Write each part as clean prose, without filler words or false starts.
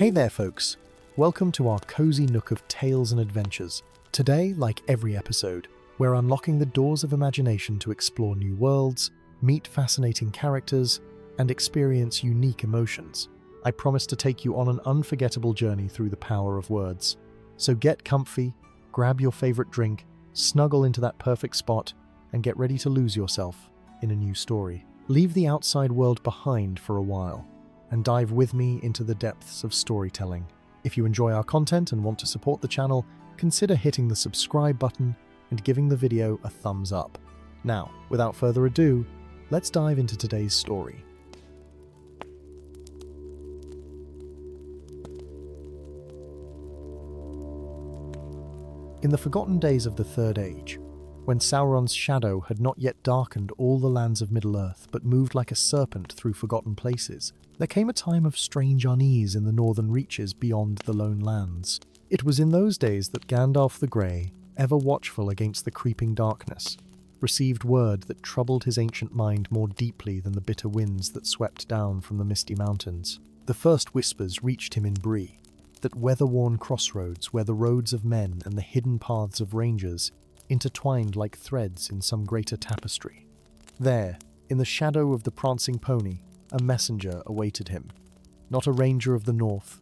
Hey there folks, welcome to our cozy nook of tales and adventures. Today, like every episode, we're unlocking the doors of imagination to explore new worlds, meet fascinating characters, and experience unique emotions. I promise to take you on an unforgettable journey through the power of words. So get comfy, grab your favorite drink, snuggle into that perfect spot, and get ready to lose yourself in a new story. Leave the outside world behind for a while, and dive with me into the depths of storytelling. If you enjoy our content and want to support the channel, consider hitting the subscribe button and giving the video a thumbs up. Now, without further ado, let's dive into today's story. In the forgotten days of the Third Age, when Sauron's shadow had not yet darkened all the lands of Middle-earth but moved like a serpent through forgotten places, there came a time of strange unease in the northern reaches beyond the Lone Lands. It was in those days that Gandalf the Grey, ever watchful against the creeping darkness, received word that troubled his ancient mind more deeply than the bitter winds that swept down from the misty mountains. The first whispers reached him in Bree, that weather-worn crossroads where the roads of men and the hidden paths of rangers intertwined like threads in some greater tapestry. There, in the shadow of the prancing pony, a messenger awaited him. Not a ranger of the north,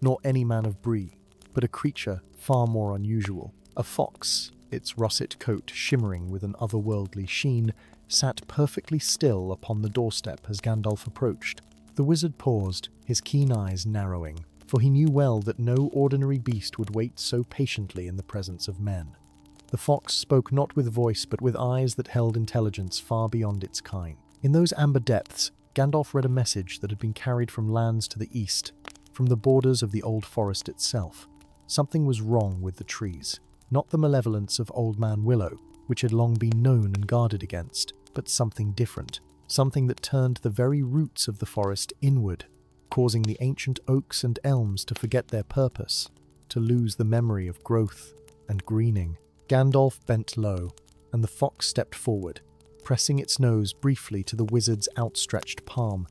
nor any man of Bree, but a creature far more unusual. A fox, its russet coat shimmering with an otherworldly sheen, sat perfectly still upon the doorstep as Gandalf approached. The wizard paused, his keen eyes narrowing, for he knew well that no ordinary beast would wait so patiently in the presence of men. The fox spoke not with voice but with eyes that held intelligence far beyond its kind. In those amber depths, Gandalf read a message that had been carried from lands to the east, from the borders of the old forest itself. Something was wrong with the trees, not the malevolence of Old Man Willow, which had long been known and guarded against, but something different, something that turned the very roots of the forest inward, causing the ancient oaks and elms to forget their purpose, to lose the memory of growth and greening. Gandalf bent low, and the fox stepped forward, pressing its nose briefly to the wizard's outstretched palm.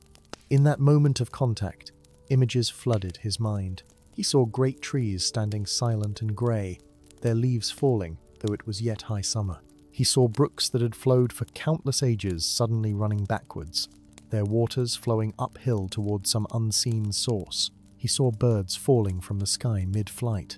In that moment of contact, images flooded his mind. He saw great trees standing silent and grey, their leaves falling, though it was yet high summer. He saw brooks that had flowed for countless ages suddenly running backwards, their waters flowing uphill towards some unseen source. He saw birds falling from the sky mid-flight,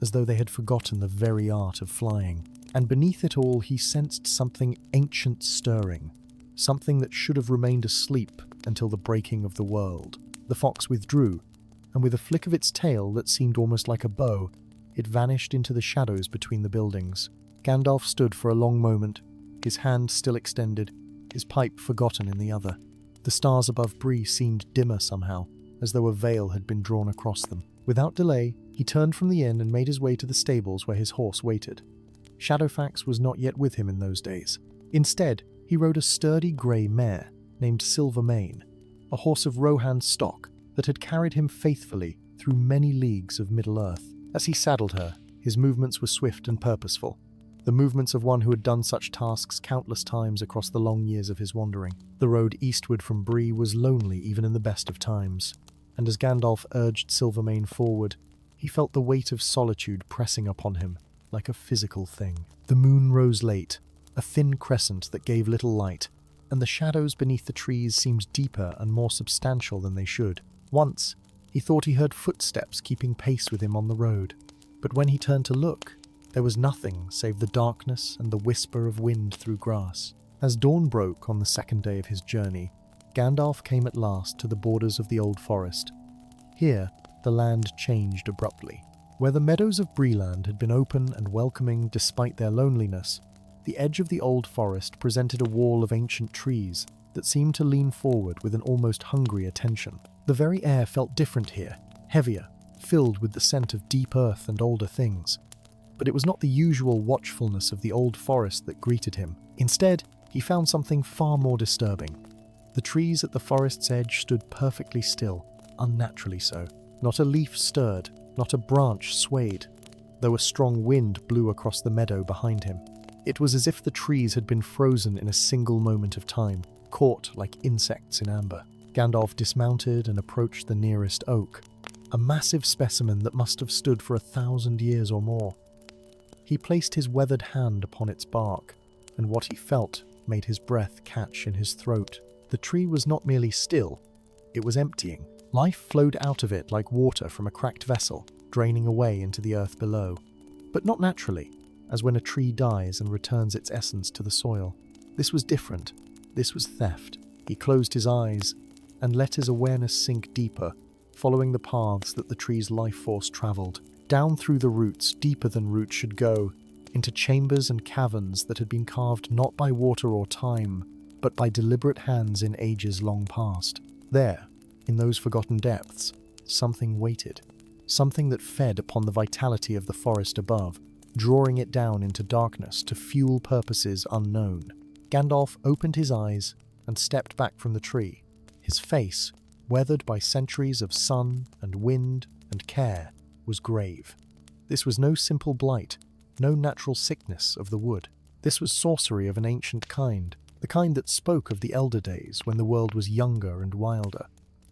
as though they had forgotten the very art of flying. And beneath it all he sensed something ancient stirring, something that should have remained asleep until the breaking of the world. The fox withdrew, and with a flick of its tail that seemed almost like a bow, it vanished into the shadows between the buildings. Gandalf stood for a long moment, his hand still extended, his pipe forgotten in the other. The stars above Bree seemed dimmer somehow, as though a veil had been drawn across them. Without delay, he turned from the inn and made his way to the stables where his horse waited. Shadowfax was not yet with him in those days. Instead, he rode a sturdy grey mare named Silvermane, a horse of Rohan stock that had carried him faithfully through many leagues of Middle-earth. As he saddled her, his movements were swift and purposeful, the movements of one who had done such tasks countless times across the long years of his wandering. The road eastward from Bree was lonely even in the best of times, and as Gandalf urged Silvermane forward, he felt the weight of solitude pressing upon him like a physical thing. The moon rose late, a thin crescent that gave little light, and the shadows beneath the trees seemed deeper and more substantial than they should. Once, he thought he heard footsteps keeping pace with him on the road, but when he turned to look, there was nothing save the darkness and the whisper of wind through grass. As dawn broke on the second day of his journey, Gandalf came at last to the borders of the old forest. Here, the land changed abruptly. Where the meadows of Breeland had been open and welcoming despite their loneliness, the edge of the old forest presented a wall of ancient trees that seemed to lean forward with an almost hungry attention. The very air felt different here, heavier, filled with the scent of deep earth and older things. But it was not the usual watchfulness of the old forest that greeted him. Instead, he found something far more disturbing. The trees at the forest's edge stood perfectly still, unnaturally so. Not a leaf stirred, not a branch swayed, though a strong wind blew across the meadow behind him. It was as if the trees had been frozen in a single moment of time, caught like insects in amber. Gandalf dismounted and approached the nearest oak. a massive specimen that must have stood for 1,000 years or more. He placed his weathered hand upon its bark, and what he felt made his breath catch in his throat. The tree was not merely still, it was emptying. Life flowed out of it like water from a cracked vessel, draining away into the earth below. But not naturally, as when a tree dies and returns its essence to the soil. This was different. This was theft. He closed his eyes and let his awareness sink deeper, following the paths that the tree's life force travelled, down through the roots, deeper than roots should go, into chambers and caverns that had been carved not by water or time, but by deliberate hands in ages long past. There, in those forgotten depths, something waited, something that fed upon the vitality of the forest above, drawing it down into darkness to fuel purposes unknown. Gandalf opened his eyes and stepped back from the tree. His face, weathered by centuries of sun and wind and care, was grave. This was no simple blight, no natural sickness of the wood. This was sorcery of an ancient kind, the kind that spoke of the elder days when the world was younger and wilder,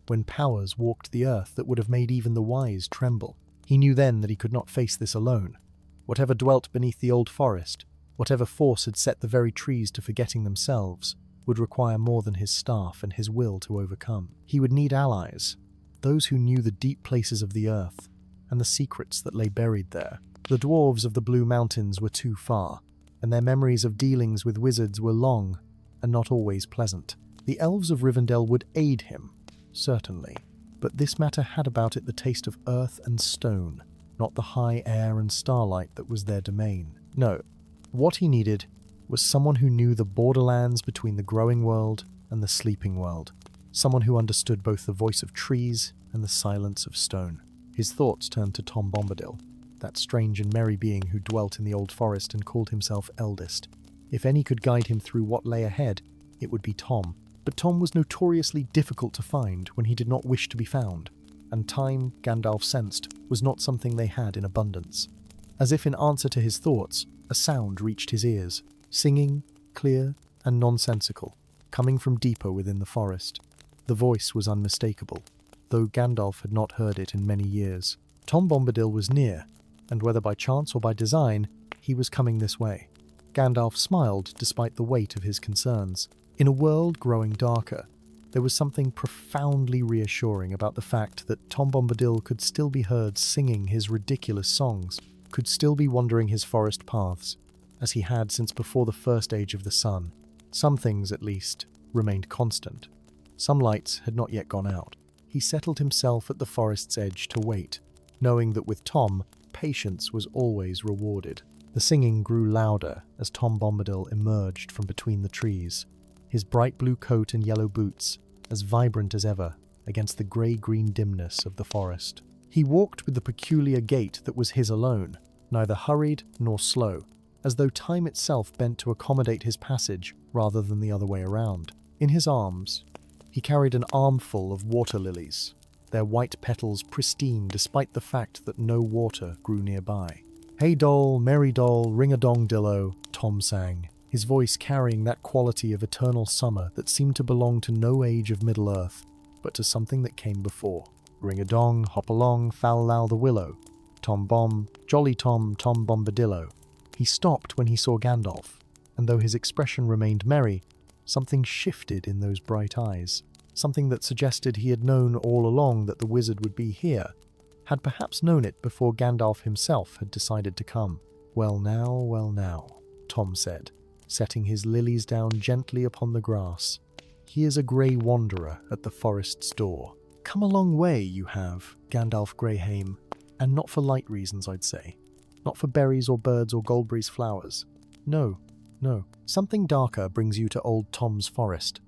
when powers walked the earth that would have made even the wise tremble. He knew then that he could not face this alone. Whatever dwelt beneath the old forest, whatever force had set the very trees to forgetting themselves, would require more than his staff and his will to overcome. He would need allies, those who knew the deep places of the earth and the secrets that lay buried there. The dwarves of the Blue Mountains were too far, and their memories of dealings with wizards were long and not always pleasant. The elves of Rivendell would aid him, certainly, but this matter had about it the taste of earth and stone, not the high air and starlight that was their domain. No, what he needed was someone who knew the borderlands between the growing world and the sleeping world, someone who understood both the voice of trees and the silence of stone. His thoughts turned to Tom Bombadil, that strange and merry being who dwelt in the old forest and called himself eldest. If any could guide him through what lay ahead, it would be Tom. But Tom was notoriously difficult to find when he did not wish to be found, and time, Gandalf sensed, was not something they had in abundance. As if in answer to his thoughts, a sound reached his ears, singing, clear and nonsensical, coming from deeper within the forest. The voice was unmistakable, though Gandalf had not heard it in many years. Tom Bombadil was near, and whether by chance or by design, he was coming this way. Gandalf smiled despite the weight of his concerns. In a world growing darker, there was something profoundly reassuring about the fact that Tom Bombadil could still be heard singing his ridiculous songs, could still be wandering his forest paths, as he had since before the first age of the sun. Some things, at least, remained constant. Some lights had not yet gone out. He settled himself at the forest's edge to wait, knowing that with Tom, patience was always rewarded. The singing grew louder as Tom Bombadil emerged from between the trees, his bright blue coat and yellow boots as vibrant as ever against the grey-green dimness of the forest. He walked with the peculiar gait that was his alone, neither hurried nor slow, as though time itself bent to accommodate his passage rather than the other way around. In his arms, he carried an armful of water lilies, their white petals pristine despite the fact that no water grew nearby. "Hey doll, merry doll, ring-a-dong-dillo," Tom sang, his voice carrying that quality of eternal summer that seemed to belong to no age of Middle-earth, but to something that came before. Ring-a-dong, hop-along, fal-lal the willow, Tom Bomb, jolly Tom, Tom Bombadillo. He stopped when he saw Gandalf, and though his expression remained merry, something shifted in those bright eyes, something that suggested he had known all along that the wizard would be here, had perhaps known it before Gandalf himself had decided to come. Well now, Tom said, setting his lilies down gently upon the grass. He is a grey wanderer at the forest's door. Come a long way, you have, Gandalf Greyhame, and not for light reasons, I'd say. Not for berries or birds or goldberries flowers. No. Something darker brings you to old Tom's forest.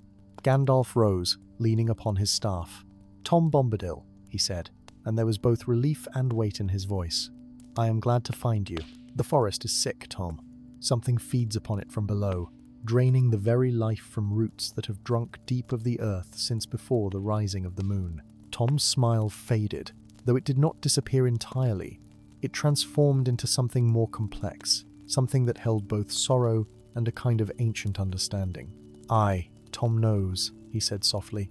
Gandalf rose, leaning upon his staff. Tom Bombadil, he said, and there was both relief and weight in his voice. I am glad to find you. The forest is sick, Tom. Something feeds upon it from below, draining the very life from roots that have drunk deep of the earth since before the rising of the moon. Tom's smile faded, though it did not disappear entirely. It transformed into something more complex, something that held both sorrow and a kind of ancient understanding. Aye, Tom knows, he said softly.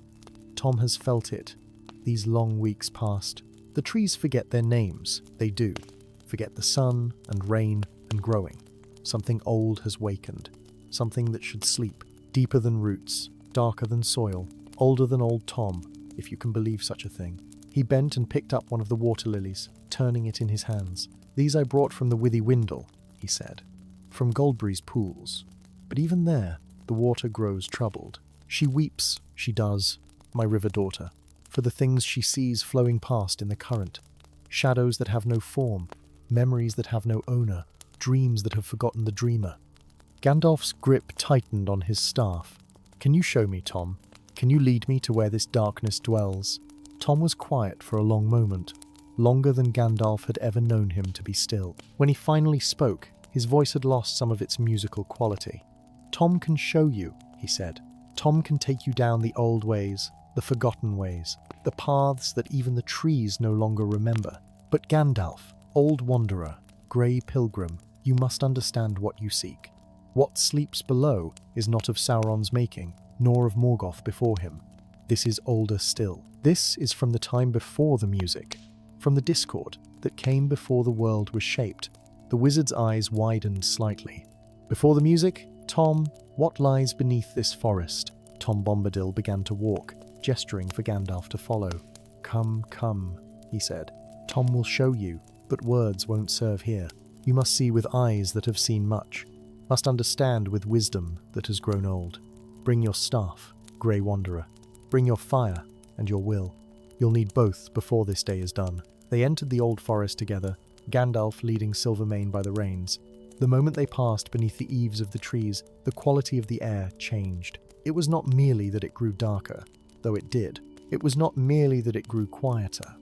Tom has felt it, these long weeks past, The trees forget their names, they do. Forget the sun and rain and growing. Something old has wakened. Something that should sleep, deeper than roots, darker than soil, older than old Tom, if you can believe such a thing. He bent and picked up one of the water lilies, turning it in his hands. "These I brought from the Windle," he said. "From Goldberry's pools. But even there, the water grows troubled. She weeps, she does, my river daughter, for the things she sees flowing past in the current. Shadows that have no form, memories that have no owner, dreams that have forgotten the dreamer." Gandalf's grip tightened on his staff. "Can you show me, Tom? Can you lead me to where this darkness dwells?" Tom was quiet for a long moment, longer than Gandalf had ever known him to be still. When he finally spoke, his voice had lost some of its musical quality. "Tom can show you," he said. "Tom can take you down the old ways, the forgotten ways, the paths that even the trees no longer remember. But Gandalf, old wanderer, grey pilgrim, you must understand what you seek. What sleeps below is not of Sauron's making, nor of Morgoth before him. This is older still. This is from the time before the music, from the discord that came before the world was shaped." The wizard's eyes widened slightly. "Before the music, Tom, what lies beneath this forest?" Tom Bombadil began to walk, gesturing for Gandalf to follow. "Come, come," he said. "Tom will show you, but words won't serve here. You must see with eyes that have seen much, must understand with wisdom that has grown old. Bring your staff, grey wanderer. Bring your fire and your will. You'll need both before this day is done." They entered the old forest together, Gandalf leading Silvermane by the reins. The moment they passed beneath the eaves of the trees, the quality of the air changed. It was not merely that it grew darker, though it did. It was not merely that it grew quieter,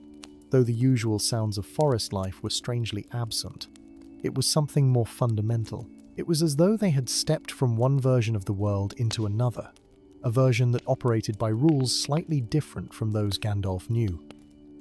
though the usual sounds of forest life were strangely absent. It was something more fundamental. It was as though they had stepped from one version of the world into another, a version that operated by rules slightly different from those Gandalf knew.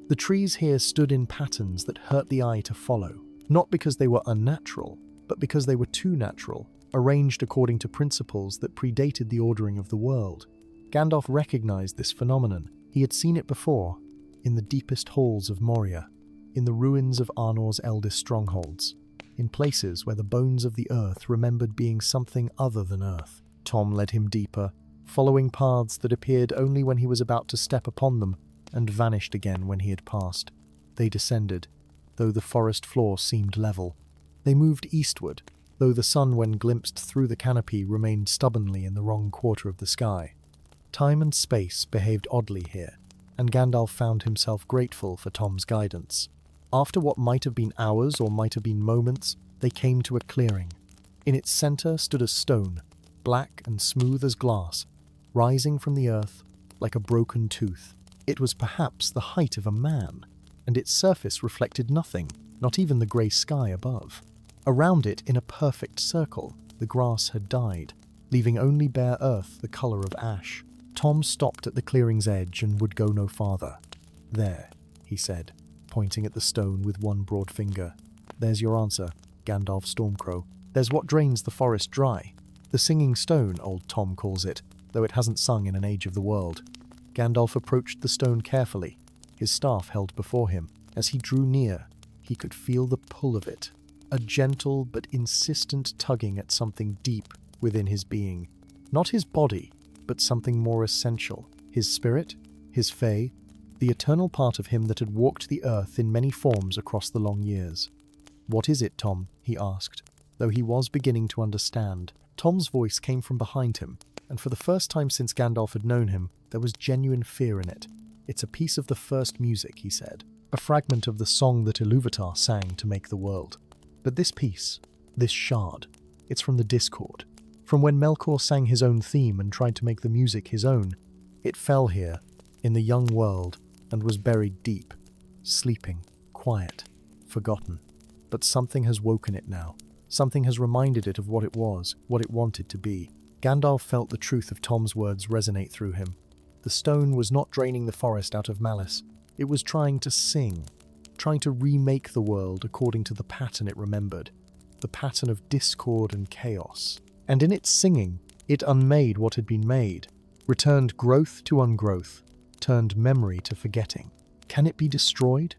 The trees here stood in patterns that hurt the eye to follow, not because they were unnatural, but because they were too natural, arranged according to principles that predated the ordering of the world. Gandalf recognized this phenomenon. He had seen it before, in the deepest halls of Moria, in the ruins of Arnor's eldest strongholds, in places where the bones of the earth remembered being something other than earth. Tom led him deeper, following paths that appeared only when he was about to step upon them, and vanished again when he had passed. They descended, though the forest floor seemed level. They moved eastward, though the sun, when glimpsed through the canopy, remained stubbornly in the wrong quarter of the sky. Time and space behaved oddly here, and Gandalf found himself grateful for Tom's guidance. After what might have been hours or might have been moments, they came to a clearing. In its center stood a stone, black and smooth as glass, rising from the earth like a broken tooth. It was perhaps the height of a man, and its surface reflected nothing, not even the grey sky above. Around it, in a perfect circle, the grass had died, leaving only bare earth the colour of ash. Tom stopped at the clearing's edge and would go no farther. "There," he said, pointing at the stone with one broad finger. "There's your answer, Gandalf Stormcrow. There's what drains the forest dry. The singing stone, old Tom calls it, though it hasn't sung in an age of the world." Gandalf approached the stone carefully, his staff held before him. As he drew near, he could feel the pull of it, a gentle but insistent tugging at something deep within his being. Not his body, but something more essential. His spirit, his fae, the eternal part of him that had walked the earth in many forms across the long years. "What is it, Tom?" he asked, though he was beginning to understand. Tom's voice came from behind him, and for the first time since Gandalf had known him, there was genuine fear in it. "It's a piece of the first music," he said, "a fragment of the song that Ilúvatar sang to make the world. But this piece, this shard, it's from the discord, from when Melkor sang his own theme and tried to make the music his own. It fell here, in the young world, and was buried deep, sleeping, quiet, forgotten. But something has woken it now. Something has reminded it of what it was, what it wanted to be." Gandalf felt the truth of Tom's words resonate through him. The stone was not draining the forest out of malice. It was trying to sing, trying to remake the world according to the pattern it remembered, the pattern of discord and chaos. And in its singing, it unmade what had been made, returned growth to ungrowth, turned memory to forgetting. Can it be destroyed?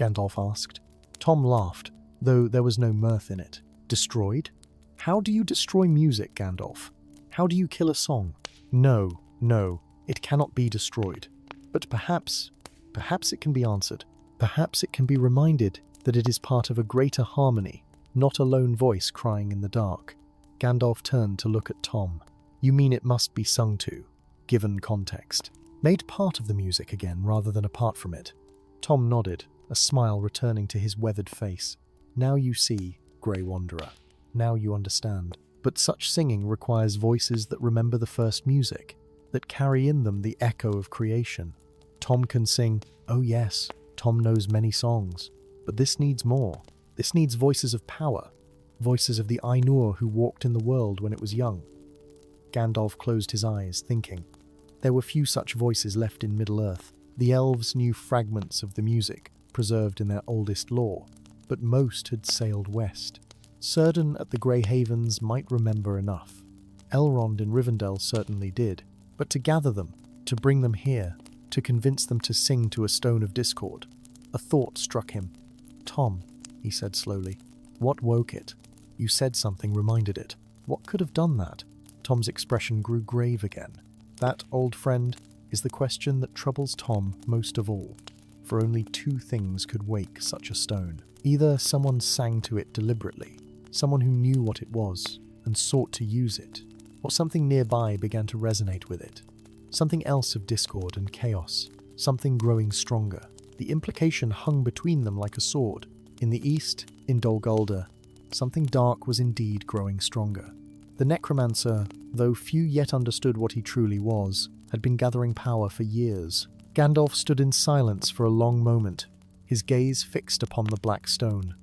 Gandalf asked. Tom laughed, though there was no mirth in it. Destroyed? How do you destroy music, Gandalf? How do you kill a song? No, it cannot be destroyed. But perhaps it can be answered. Perhaps it can be reminded that it is part of a greater harmony, not a lone voice crying in the dark. Gandalf turned to look at Tom. You mean it must be sung to, given context? Made part of the music again rather than apart from it? Tom nodded, a smile returning to his weathered face. Now you see, Grey Wanderer. Now you understand. But such singing requires voices that remember the first music, that carry in them the echo of creation. Tom can sing, oh yes, Tom knows many songs. But this needs more. This needs voices of power. Voices of the Ainur who walked in the world when it was young. Gandalf closed his eyes, thinking. There were few such voices left in Middle-earth. The elves knew fragments of the music, preserved in their oldest lore, but most had sailed west. Círdan at the Grey Havens might remember enough. Elrond in Rivendell certainly did, but to gather them, to bring them here, to convince them to sing to a stone of discord. A thought struck him. Tom, he said slowly, what woke it? You said something reminded it. What could have done that? Tom's expression grew grave again. That, old friend, is the question that troubles Tom most of all. For only two things could wake such a stone. Either someone sang to it deliberately, someone who knew what it was and sought to use it, or something nearby began to resonate with it. Something else of discord and chaos, something growing stronger. The implication hung between them like a sword. In the east, in Dol Guldur, something dark was indeed growing stronger. The necromancer, though few yet understood what he truly was, had been gathering power for years. Gandalf stood in silence for a long moment, his gaze fixed upon the black stone.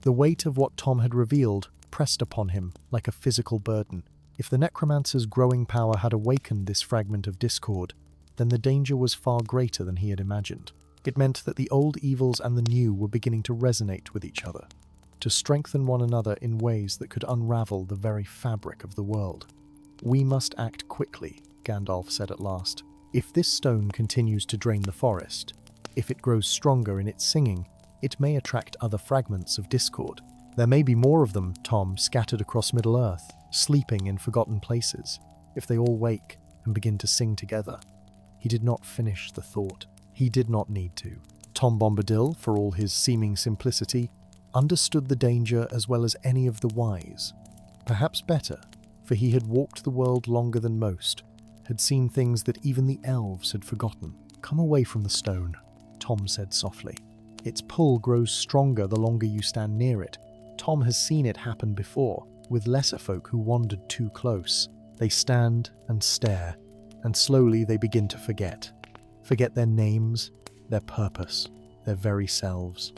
The weight of what Tom had revealed pressed upon him like a physical burden. If the necromancer's growing power had awakened this fragment of discord, then the danger was far greater than he had imagined. It meant that the old evils and the new were beginning to resonate with each other, to strengthen one another in ways that could unravel the very fabric of the world. We must act quickly, Gandalf said at last. If this stone continues to drain the forest, if it grows stronger in its singing, it may attract other fragments of discord. There may be more of them, Tom, scattered across Middle-earth, sleeping in forgotten places. If they all wake and begin to sing together. He did not finish the thought. He did not need to. Tom Bombadil, for all his seeming simplicity, understood the danger as well as any of the wise. Perhaps better, for he had walked the world longer than most, had seen things that even the elves had forgotten. Come away from the stone, Tom said softly. Its pull grows stronger the longer you stand near it. Tom has seen it happen before, with lesser folk who wandered too close. They stand and stare, and slowly they begin to forget. Forget their names, their purpose, their very selves.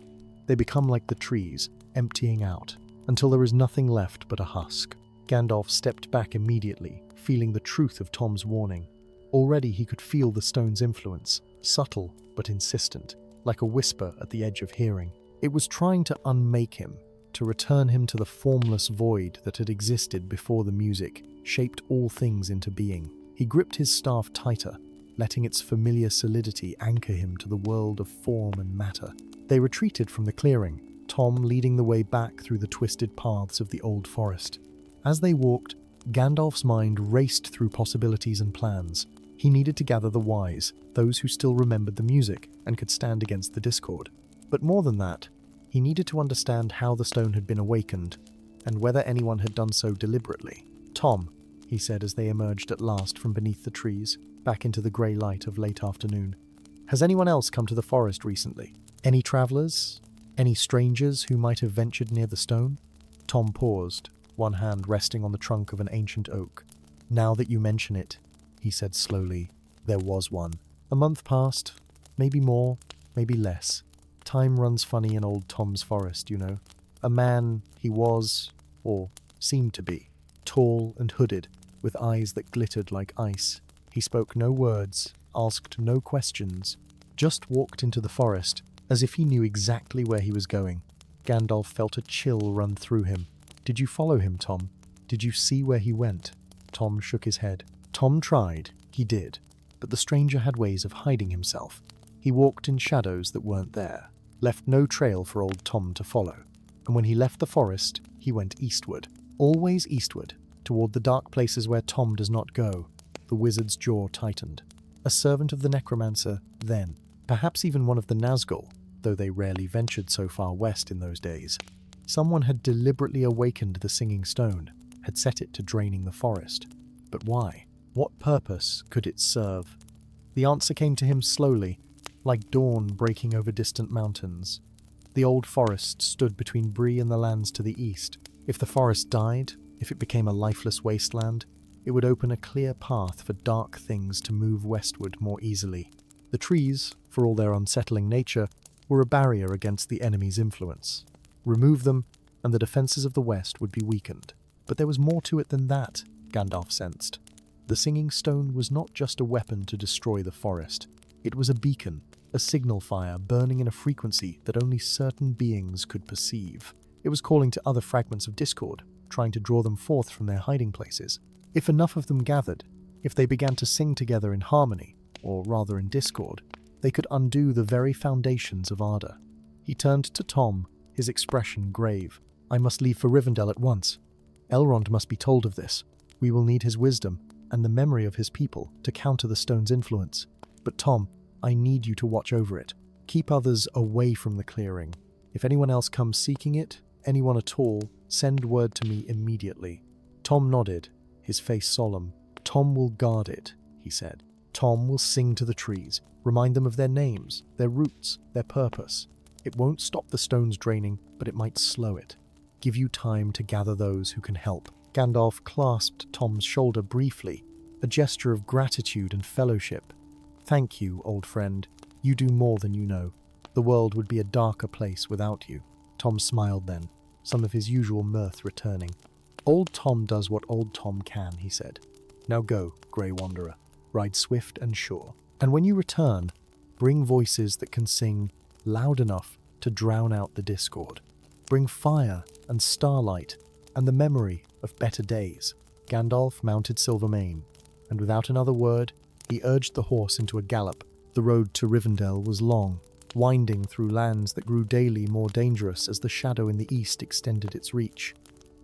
They become like the trees, emptying out, until there is nothing left but a husk. Gandalf stepped back immediately, feeling the truth of Tom's warning. Already he could feel the stone's influence, subtle but insistent, like a whisper at the edge of hearing. It was trying to unmake him, to return him to the formless void that had existed before the music shaped all things into being. He gripped his staff tighter, letting its familiar solidity anchor him to the world of form and matter. They retreated from the clearing, Tom leading the way back through the twisted paths of the old forest. As they walked, Gandalf's mind raced through possibilities and plans. He needed to gather the wise, those who still remembered the music and could stand against the discord. But more than that, he needed to understand how the stone had been awakened, and whether anyone had done so deliberately. Tom, he said as they emerged at last from beneath the trees, back into the grey light of late afternoon. Has anyone else come to the forest recently? Any travellers? Any strangers who might have ventured near the stone? Tom paused, one hand resting on the trunk of an ancient oak. Now that you mention it, he said slowly, there was one. A month passed, maybe more, maybe less. Time runs funny in old Tom's forest, you know. A man he was, or seemed to be, tall and hooded, with eyes that glittered like ice. He spoke no words, asked no questions, just walked into the forest as if he knew exactly where he was going. Gandalf felt a chill run through him. Did you follow him, Tom? Did you see where he went? Tom shook his head. Tom tried, he did, but the stranger had ways of hiding himself. He walked in shadows that weren't there, left no trail for old Tom to follow, and when he left the forest, he went eastward, always eastward, toward the dark places where Tom does not go. The wizard's jaw tightened. A servant of the necromancer, then, perhaps even one of the Nazgul, though they rarely ventured so far west in those days. Someone had deliberately awakened the singing stone, had set it to draining the forest. But why? What purpose could it serve? The answer came to him slowly, like dawn breaking over distant mountains. The old forest stood between Bree and the lands to the east. If the forest died, if it became a lifeless wasteland, it would open a clear path for dark things to move westward more easily. The trees, for all their unsettling nature, were a barrier against the enemy's influence. Remove them, and the defenses of the west would be weakened. But there was more to it than that, Gandalf sensed. The singing stone was not just a weapon to destroy the forest. It was a beacon, a signal fire burning in a frequency that only certain beings could perceive. It was calling to other fragments of discord, trying to draw them forth from their hiding places. If enough of them gathered, if they began to sing together in harmony, or rather in discord, they could undo the very foundations of Arda. He turned to Tom, his expression grave. "I must leave for Rivendell at once. Elrond must be told of this. We will need his wisdom and the memory of his people to counter the stone's influence. But Tom, I need you to watch over it. Keep others away from the clearing. If anyone else comes seeking it, anyone at all, send word to me immediately." Tom nodded, his face solemn. "Tom will guard it," he said. "Tom will sing to the trees, remind them of their names, their roots, their purpose. It won't stop the stone's draining, but it might slow it. Give you time to gather those who can help." Gandalf clasped Tom's shoulder briefly, a gesture of gratitude and fellowship. "Thank you, old friend. You do more than you know. The world would be a darker place without you." Tom smiled then, some of his usual mirth returning. "Old Tom does what old Tom can," he said. "Now go, Grey Wanderer. Ride swift and sure. And when you return, bring voices that can sing loud enough to drown out the discord. Bring fire and starlight and the memory of better days." Gandalf mounted Silvermane, and without another word, he urged the horse into a gallop. The road to Rivendell was long, winding through lands that grew daily more dangerous as the shadow in the east extended its reach.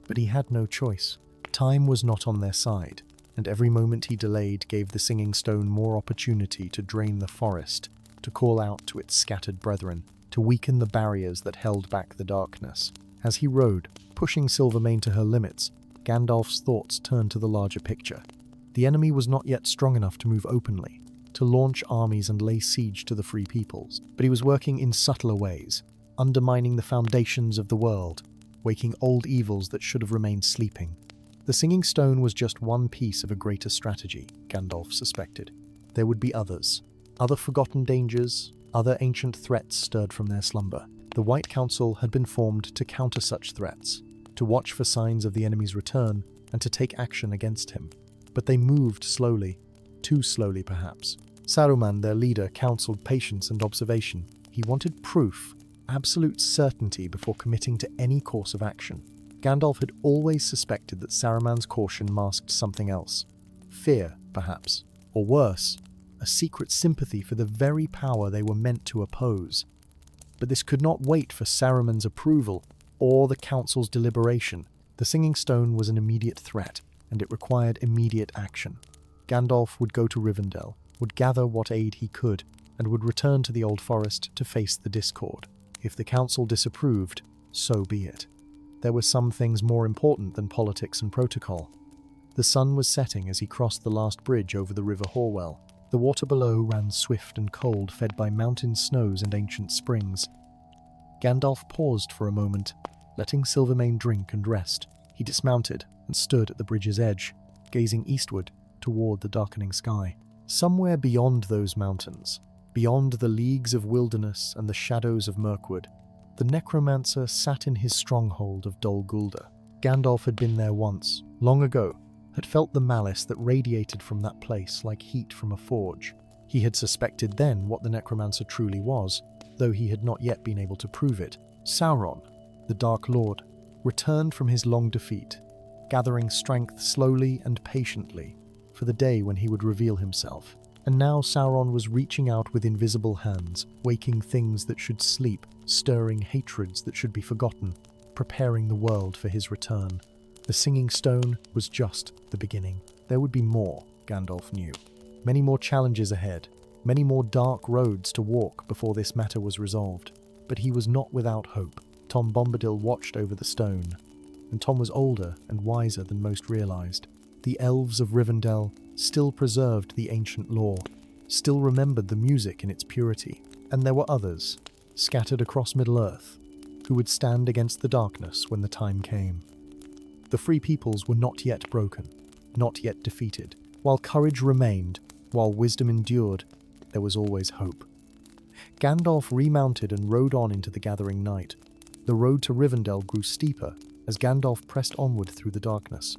But he had no choice. Time was not on their side, and every moment he delayed gave the singing stone more opportunity to drain the forest, to call out to its scattered brethren, to weaken the barriers that held back the darkness. As he rode, pushing Silvermane to her limits, Gandalf's thoughts turned to the larger picture. The enemy was not yet strong enough to move openly, to launch armies and lay siege to the free peoples, but he was working in subtler ways, undermining the foundations of the world, waking old evils that should have remained sleeping. The Singing Stone was just one piece of a greater strategy, Gandalf suspected. There would be others. Other forgotten dangers, other ancient threats stirred from their slumber. The White Council had been formed to counter such threats, to watch for signs of the enemy's return, and to take action against him. But they moved slowly, too slowly perhaps. Saruman, their leader, counseled patience and observation. He wanted proof, absolute certainty before committing to any course of action. Gandalf had always suspected that Saruman's caution masked something else. Fear, perhaps. Or worse, a secret sympathy for the very power they were meant to oppose. But this could not wait for Saruman's approval or the Council's deliberation. The Singing Stone was an immediate threat, and it required immediate action. Gandalf would go to Rivendell, would gather what aid he could, and would return to the Old Forest to face the discord. If the Council disapproved, so be it. There were some things more important than politics and protocol. The sun was setting as he crossed the last bridge over the River Horwell. The water below ran swift and cold, fed by mountain snows and ancient springs. Gandalf paused for a moment, letting Silvermane drink and rest. He dismounted and stood at the bridge's edge, gazing eastward toward the darkening sky. Somewhere beyond those mountains, beyond the leagues of wilderness and the shadows of Mirkwood, the necromancer sat in his stronghold of Dol Guldur. Gandalf had been there once, long ago, had felt the malice that radiated from that place like heat from a forge. He had suspected then what the necromancer truly was, though he had not yet been able to prove it. Sauron, the Dark Lord, returned from his long defeat, gathering strength slowly and patiently for the day when he would reveal himself. And now Sauron was reaching out with invisible hands, waking things that should sleep, stirring hatreds that should be forgotten, preparing the world for his return. The Singing Stone was just the beginning. There would be more, Gandalf knew. Many more challenges ahead, many more dark roads to walk before this matter was resolved. But he was not without hope. Tom Bombadil watched over the stone, and Tom was older and wiser than most realized. The elves of Rivendell still preserved the ancient lore, still remembered the music in its purity, and there were others, scattered across Middle-earth, who would stand against the darkness when the time came. The Free Peoples were not yet broken, not yet defeated. While courage remained, while wisdom endured, there was always hope. Gandalf remounted and rode on into the gathering night. The road to Rivendell grew steeper as Gandalf pressed onward through the darkness.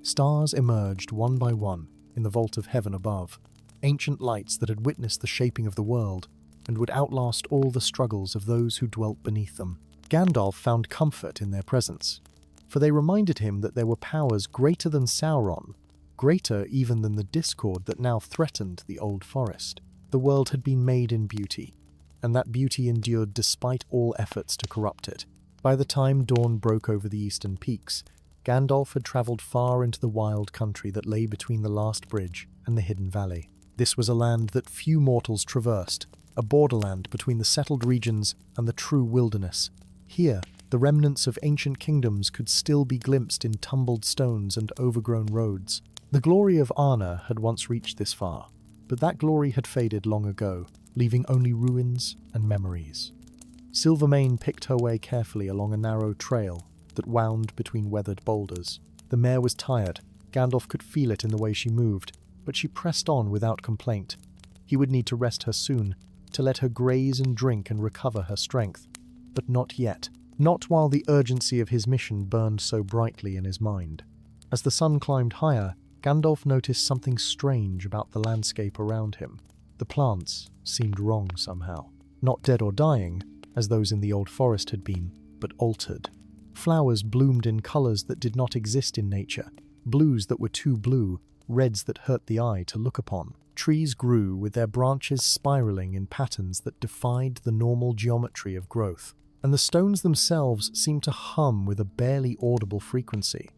Stars emerged one by one in the vault of heaven above, ancient lights that had witnessed the shaping of the world and would outlast all the struggles of those who dwelt beneath them. Gandalf found comfort in their presence, for they reminded him that there were powers greater than Sauron, greater even than the discord that now threatened the old forest. The world had been made in beauty, and that beauty endured despite all efforts to corrupt it. By the time dawn broke over the eastern peaks, Gandalf had travelled far into the wild country that lay between the last bridge and the hidden valley. This was a land that few mortals traversed, a borderland between the settled regions and the true wilderness. Here, the remnants of ancient kingdoms could still be glimpsed in tumbled stones and overgrown roads. The glory of Arna had once reached this far, but that glory had faded long ago, leaving only ruins and memories. Silvermane picked her way carefully along a narrow trail that wound between weathered boulders. The mare was tired. Gandalf could feel it in the way she moved, but she pressed on without complaint. He would need to rest her soon, to let her graze and drink and recover her strength. But not yet. Not while the urgency of his mission burned so brightly in his mind. As the sun climbed higher, Gandalf noticed something strange about the landscape around him. The plants seemed wrong somehow. Not dead or dying, as those in the old forest had been, but altered. Flowers bloomed in colours that did not exist in nature, blues that were too blue, reds that hurt the eye to look upon. Trees grew with their branches spiralling in patterns that defied the normal geometry of growth, and the stones themselves seemed to hum with a barely audible frequency,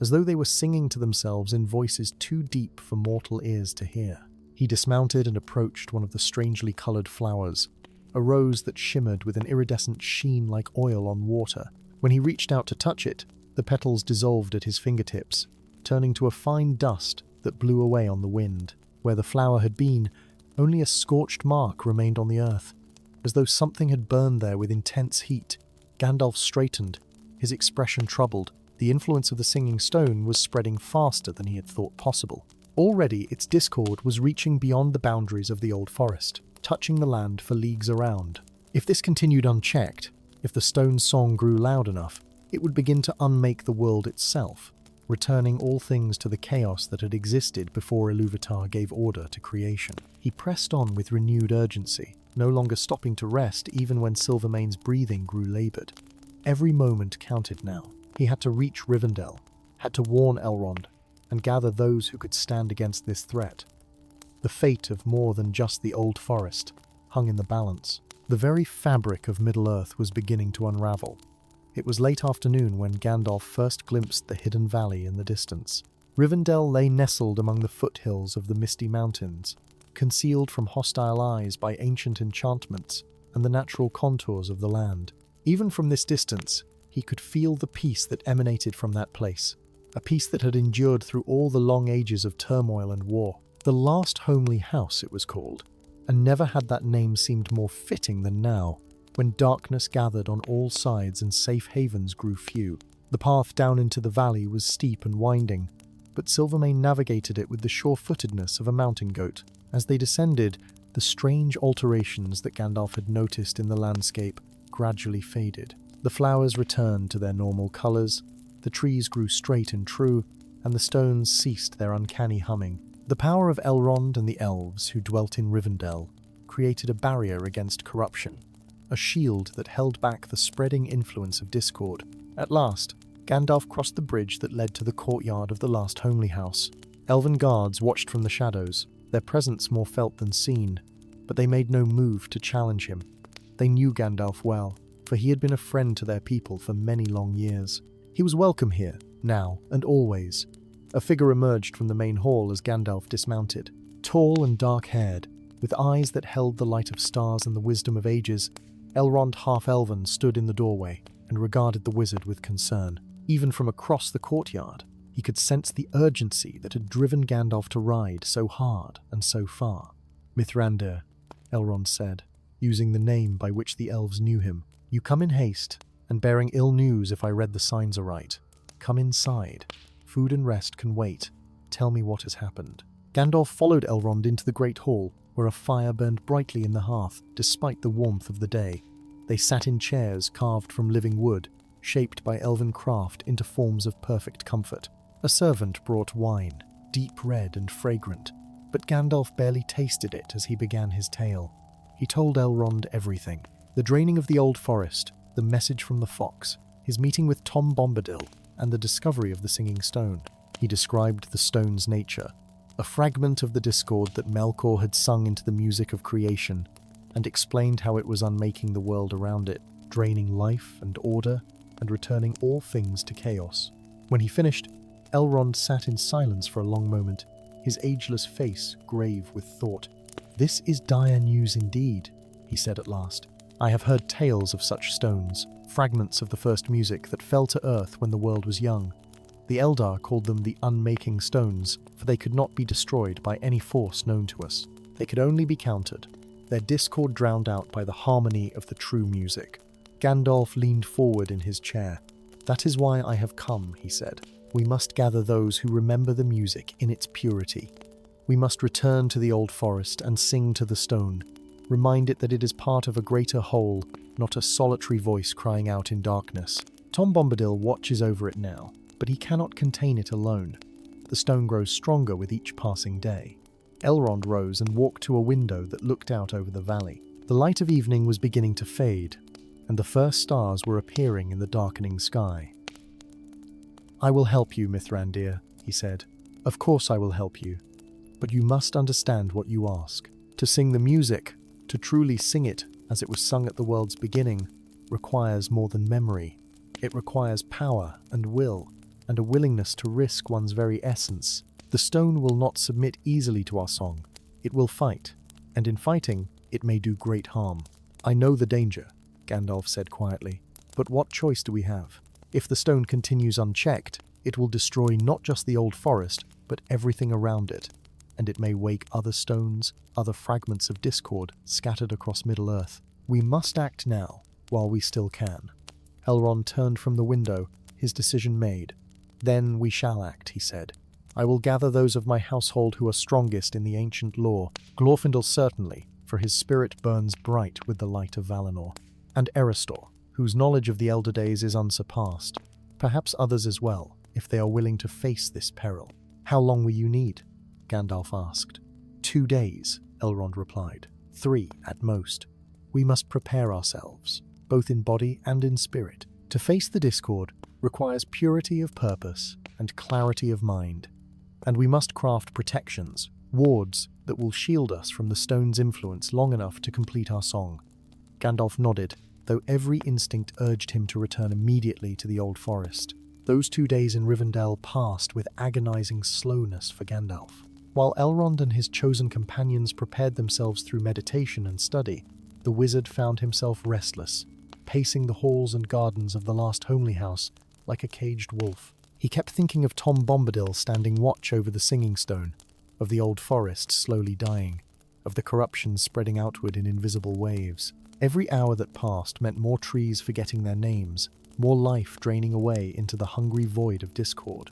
as though they were singing to themselves in voices too deep for mortal ears to hear. He dismounted and approached one of the strangely coloured flowers, a rose that shimmered with an iridescent sheen like oil on water. When he reached out to touch it, the petals dissolved at his fingertips, turning to a fine dust that blew away on the wind. Where the flower had been, only a scorched mark remained on the earth, as though something had burned there with intense heat. Gandalf straightened, his expression troubled. The influence of the Singing Stone was spreading faster than he had thought possible. Already its discord was reaching beyond the boundaries of the old forest, touching the land for leagues around. If this continued unchecked, if the stone's song grew loud enough, it would begin to unmake the world itself, returning all things to the chaos that had existed before Ilúvatar gave order to creation. He pressed on with renewed urgency, no longer stopping to rest even when Silvermane's breathing grew laboured. Every moment counted now. He had to reach Rivendell, had to warn Elrond, and gather those who could stand against this threat. The fate of more than just the old forest hung in the balance. The very fabric of Middle-earth was beginning to unravel. It was late afternoon when Gandalf first glimpsed the hidden valley in the distance. Rivendell lay nestled among the foothills of the misty mountains, concealed from hostile eyes by ancient enchantments and the natural contours of the land. Even from this distance, he could feel the peace that emanated from that place, a peace that had endured through all the long ages of turmoil and war. The Last Homely House, it was called, and never had that name seemed more fitting than now, when darkness gathered on all sides and safe havens grew few. The path down into the valley was steep and winding, but Silvermane navigated it with the sure-footedness of a mountain goat. As they descended, the strange alterations that Gandalf had noticed in the landscape gradually faded. The flowers returned to their normal colours, the trees grew straight and true, and the stones ceased their uncanny humming. The power of Elrond and the elves who dwelt in Rivendell created a barrier against corruption, a shield that held back the spreading influence of discord. At last, Gandalf crossed the bridge that led to the courtyard of the Last Homely House. Elven guards watched from the shadows, their presence more felt than seen, but they made no move to challenge him. They knew Gandalf well, for he had been a friend to their people for many long years. He was welcome here, now and always. A figure emerged from the main hall as Gandalf dismounted. Tall and dark-haired, with eyes that held the light of stars and the wisdom of ages, Elrond half-elven stood in the doorway and regarded the wizard with concern. Even from across the courtyard, he could sense the urgency that had driven Gandalf to ride so hard and so far. "Mithrandir," Elrond said, using the name by which the elves knew him. "You come in haste, and bearing ill news if I read the signs aright. Come inside. Food and rest can wait. Tell me what has happened." Gandalf followed Elrond into the great hall, where a fire burned brightly in the hearth, despite the warmth of the day. They sat in chairs carved from living wood, shaped by elven craft into forms of perfect comfort. A servant brought wine, deep red and fragrant, but Gandalf barely tasted it as he began his tale. He told Elrond everything. The draining of the old forest, the message from the fox, his meeting with Tom Bombadil, and the discovery of the singing stone. He described the stone's nature, a fragment of the discord that Melkor had sung into the music of creation, and explained how it was unmaking the world around it, draining life and order, and returning all things to chaos. When he finished, Elrond sat in silence for a long moment, his ageless face grave with thought. "This is dire news indeed," he said at last. "I have heard tales of such stones, fragments of the first music that fell to earth when the world was young. The Eldar called them the unmaking stones, for they could not be destroyed by any force known to us. They could only be countered, their discord drowned out by the harmony of the true music." Gandalf leaned forward in his chair. "That is why I have come," he said. "We must gather those who remember the music in its purity. We must return to the old forest and sing to the stone, remind it that it is part of a greater whole, not a solitary voice crying out in darkness. Tom Bombadil watches over it now, but he cannot contain it alone. The stone grows stronger with each passing day." Elrond rose and walked to a window that looked out over the valley. The light of evening was beginning to fade, and the first stars were appearing in the darkening sky. "I will help you, Mithrandir," he said. "Of course I will help you. But you must understand what you ask. To sing the music, to truly sing it as it was sung at the world's beginning, requires more than memory. It requires power and will, and a willingness to risk one's very essence. The stone will not submit easily to our song. It will fight, and in fighting, it may do great harm." "I know the danger," Gandalf said quietly, "but what choice do we have? If the stone continues unchecked, it will destroy not just the old forest, but everything around it, and it may wake other stones, other fragments of discord scattered across Middle-earth. We must act now, while we still can." Elrond turned from the window, his decision made. "Then we shall act," he said. "I will gather those of my household who are strongest in the ancient lore, Glorfindel certainly, for his spirit burns bright with the light of Valinor, and Erestor, whose knowledge of the Elder Days is unsurpassed. Perhaps others as well, if they are willing to face this peril." "How long will you need?" Gandalf asked. 2 days, Elrond replied. 3 at most. "We must prepare ourselves, both in body and in spirit. To face the discord requires purity of purpose and clarity of mind. And we must craft protections, wards that will shield us from the stone's influence long enough to complete our song." Gandalf nodded, though every instinct urged him to return immediately to the old forest. Those 2 days in Rivendell passed with agonizing slowness for Gandalf. While Elrond and his chosen companions prepared themselves through meditation and study, the wizard found himself restless, pacing the halls and gardens of the last homely house like a caged wolf. He kept thinking of Tom Bombadil standing watch over the singing stone, of the old forest slowly dying, of the corruption spreading outward in invisible waves. Every hour that passed meant more trees forgetting their names, more life draining away into the hungry void of discord.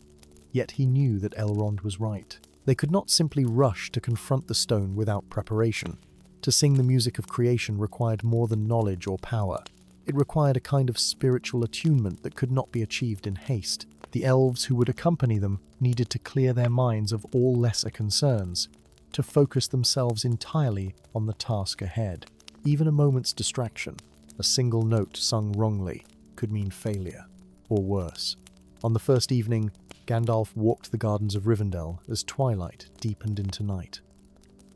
Yet he knew that Elrond was right. They could not simply rush to confront the stone without preparation. To sing the music of creation required more than knowledge or power. It required a kind of spiritual attunement that could not be achieved in haste. The elves who would accompany them needed to clear their minds of all lesser concerns, to focus themselves entirely on the task ahead. Even a moment's distraction, a single note sung wrongly, could mean failure, or worse. On the first evening, Gandalf walked the gardens of Rivendell as twilight deepened into night.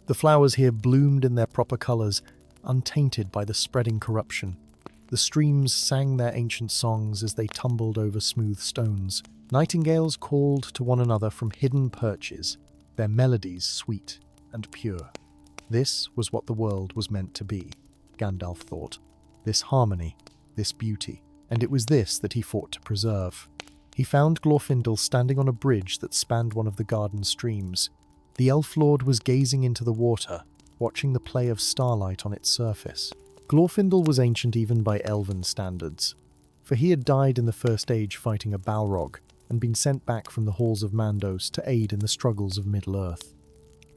The flowers here bloomed in their proper colours, untainted by the spreading corruption. The streams sang their ancient songs as they tumbled over smooth stones. Nightingales called to one another from hidden perches, their melodies sweet and pure. This was what the world was meant to be, Gandalf thought. This harmony, this beauty, and it was this that he fought to preserve. He found Glorfindel standing on a bridge that spanned one of the garden streams. The elf lord was gazing into the water, watching the play of starlight on its surface. Glorfindel was ancient even by elven standards, for he had died in the First Age fighting a Balrog and been sent back from the halls of Mandos to aid in the struggles of Middle-earth.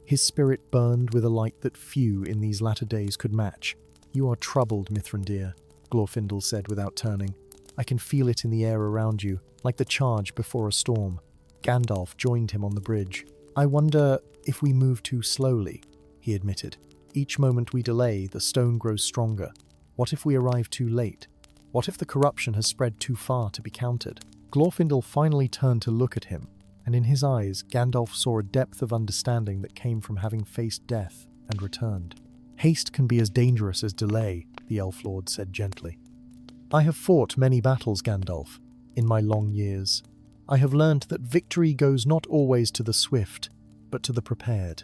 His spirit burned with a light that few in these latter days could match. "You are troubled, Mithrandir," Glorfindel said without turning. "I can feel it in the air around you, like the charge before a storm." Gandalf joined him on the bridge. "I wonder if we move too slowly," he admitted. "Each moment we delay, the stone grows stronger. What if we arrive too late? What if the corruption has spread too far to be countered?" Glorfindel finally turned to look at him, and in his eyes Gandalf saw a depth of understanding that came from having faced death and returned. "Haste can be as dangerous as delay," the Elf Lord said gently. "I have fought many battles, Gandalf, in my long years. I have learned that victory goes not always to the swift, but to the prepared.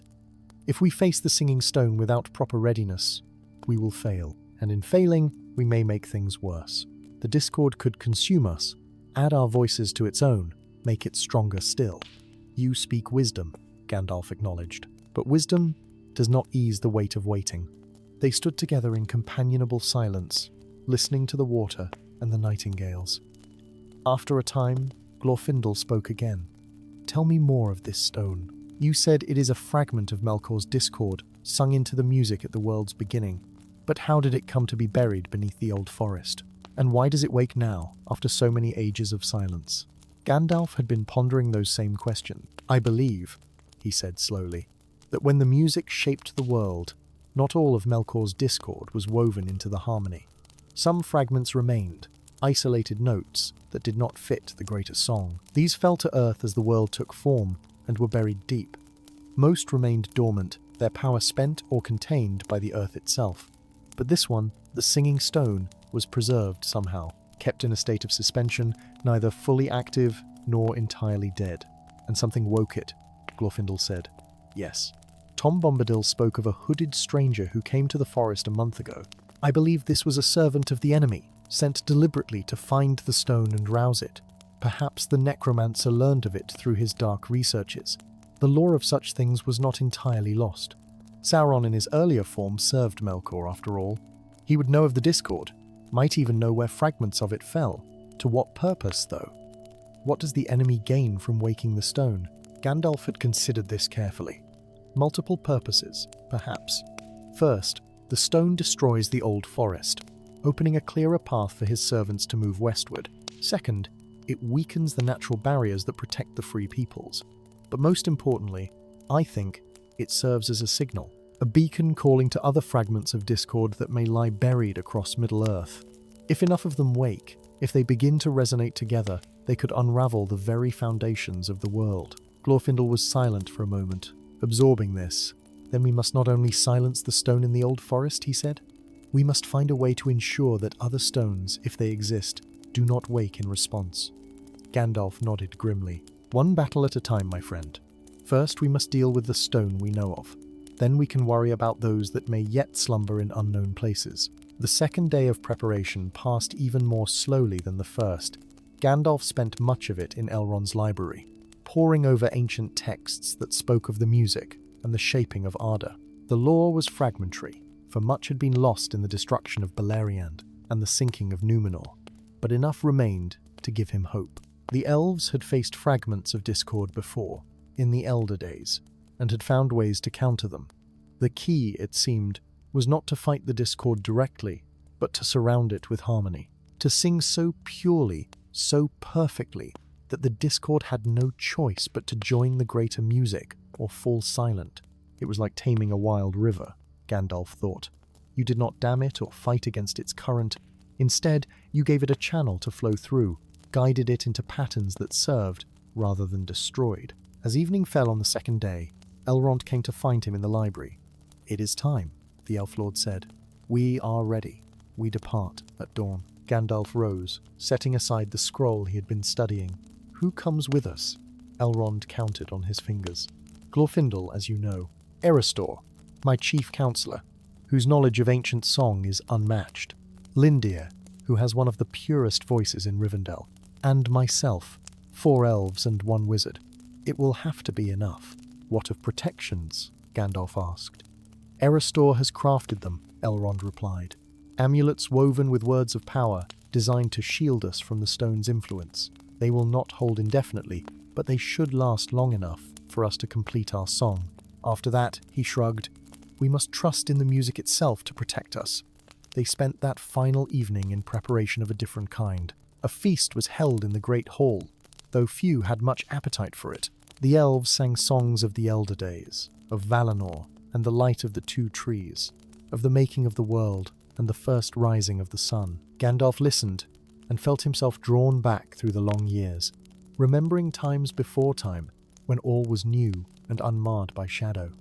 If we face the Singing Stone without proper readiness, we will fail, and in failing, we may make things worse. The discord could consume us, add our voices to its own, make it stronger still." "You speak wisdom," Gandalf acknowledged, "but wisdom does not ease the weight of waiting." They stood together in companionable silence, listening to the water and the nightingales. After a time, Glorfindel spoke again. "Tell me more of this stone. You said it is a fragment of Melkor's discord, sung into the music at the world's beginning. But how did it come to be buried beneath the old forest? And why does it wake now, after so many ages of silence?" Gandalf had been pondering those same questions. "I believe," he said slowly, "that when the music shaped the world, not all of Melkor's discord was woven into the harmony. Some fragments remained, isolated notes that did not fit the greater song. These fell to earth as the world took form and were buried deep. Most remained dormant, their power spent or contained by the earth itself. But this one, the Singing Stone, was preserved somehow, kept in a state of suspension, neither fully active nor entirely dead. And something woke it," Glorfindel said. "Yes. Tom Bombadil spoke of a hooded stranger who came to the forest a month ago. I believe this was a servant of the enemy, sent deliberately to find the stone and rouse it. Perhaps the necromancer learned of it through his dark researches. The lore of such things was not entirely lost. Sauron in his earlier form served Melkor after all. He would know of the discord, might even know where fragments of it fell. To what purpose, though? What does the enemy gain from waking the stone?" Gandalf had considered this carefully. Multiple purposes, perhaps. First, the stone destroys the old forest, opening a clearer path for his servants to move westward. Second, it weakens the natural barriers that protect the free peoples. But most importantly, I think it serves as a signal, a beacon calling to other fragments of discord that may lie buried across Middle-earth. If enough of them wake, if they begin to resonate together, they could unravel the very foundations of the world. Glorfindel was silent for a moment, absorbing this. "Then we must not only silence the stone in the old forest," he said. "We must find a way to ensure that other stones, if they exist, do not wake in response." Gandalf nodded grimly. "One battle at a time, my friend. First, we must deal with the stone we know of. Then we can worry about those that may yet slumber in unknown places." The second day of preparation passed even more slowly than the first. Gandalf spent much of it in Elrond's library, poring over ancient texts that spoke of the music and the shaping of Arda. The lore was fragmentary, for much had been lost in the destruction of Beleriand and the sinking of Númenor, but enough remained to give him hope. The elves had faced fragments of discord before, in the Elder Days, and had found ways to counter them. The key, it seemed, was not to fight the discord directly, but to surround it with harmony, to sing so purely, so perfectly, that the discord had no choice but to join the greater music or fall silent. It was like taming a wild river, Gandalf thought. You did not dam it or fight against its current. Instead, you gave it a channel to flow through, guided it into patterns that served rather than destroyed. As evening fell on the second day, Elrond came to find him in the library. "It is time," the Elf Lord said. "We are ready. We depart at dawn." Gandalf rose, setting aside the scroll he had been studying. "Who comes with us?" Elrond counted on his fingers. "Glorfindel, as you know. Erestor, my chief counselor, whose knowledge of ancient song is unmatched. Lindir, who has one of the purest voices in Rivendell. And myself, 4 elves and 1 wizard. It will have to be enough." "What of protections?" Gandalf asked. "Erestor has crafted them," Elrond replied. "Amulets woven with words of power, designed to shield us from the stone's influence. They will not hold indefinitely, but they should last long enough for us to complete our song. After that," he shrugged, "we must trust in the music itself to protect us." They spent that final evening in preparation of a different kind. A feast was held in the great hall, though few had much appetite for it. The elves sang songs of the elder days, of Valinor and the light of the 2 trees, of the making of the world and the first rising of the sun. Gandalf listened and felt himself drawn back through the long years, remembering times before time when all was new and unmarred by shadow.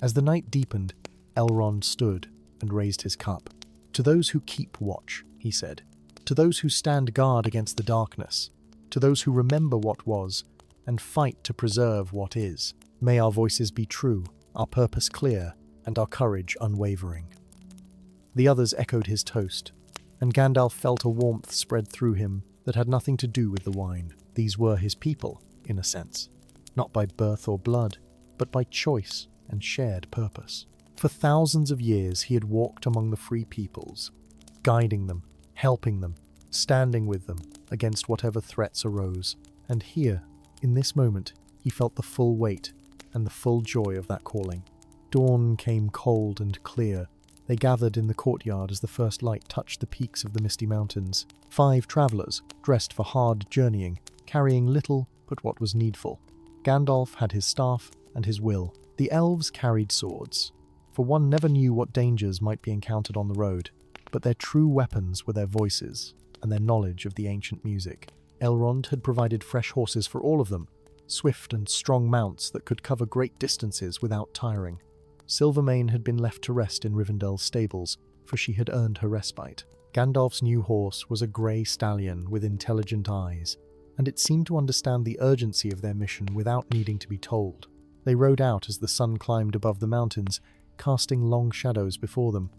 As the night deepened, Elrond stood and raised his cup. "To those who keep watch," he said, "to those who stand guard against the darkness, to those who remember what was and fight to preserve what is, may our voices be true, our purpose clear, and our courage unwavering." The others echoed his toast, and Gandalf felt a warmth spread through him that had nothing to do with the wine. These were his people, in a sense, not by birth or blood, but by choice and shared purpose. For thousands of years he had walked among the free peoples, guiding them, helping them, standing with them against whatever threats arose. And here, in this moment, he felt the full weight and the full joy of that calling. Dawn came cold and clear. They gathered in the courtyard as the first light touched the peaks of the misty mountains. 5 travelers, dressed for hard journeying, carrying little but what was needful. Gandalf had his staff and his will. The elves carried swords, for one never knew what dangers might be encountered on the road, but their true weapons were their voices and their knowledge of the ancient music. Elrond had provided fresh horses for all of them, swift and strong mounts that could cover great distances without tiring. Silvermane had been left to rest in Rivendell's stables, for she had earned her respite. Gandalf's new horse was a grey stallion with intelligent eyes, and it seemed to understand the urgency of their mission without needing to be told. They rode out as the sun climbed above the mountains, casting long shadows before them.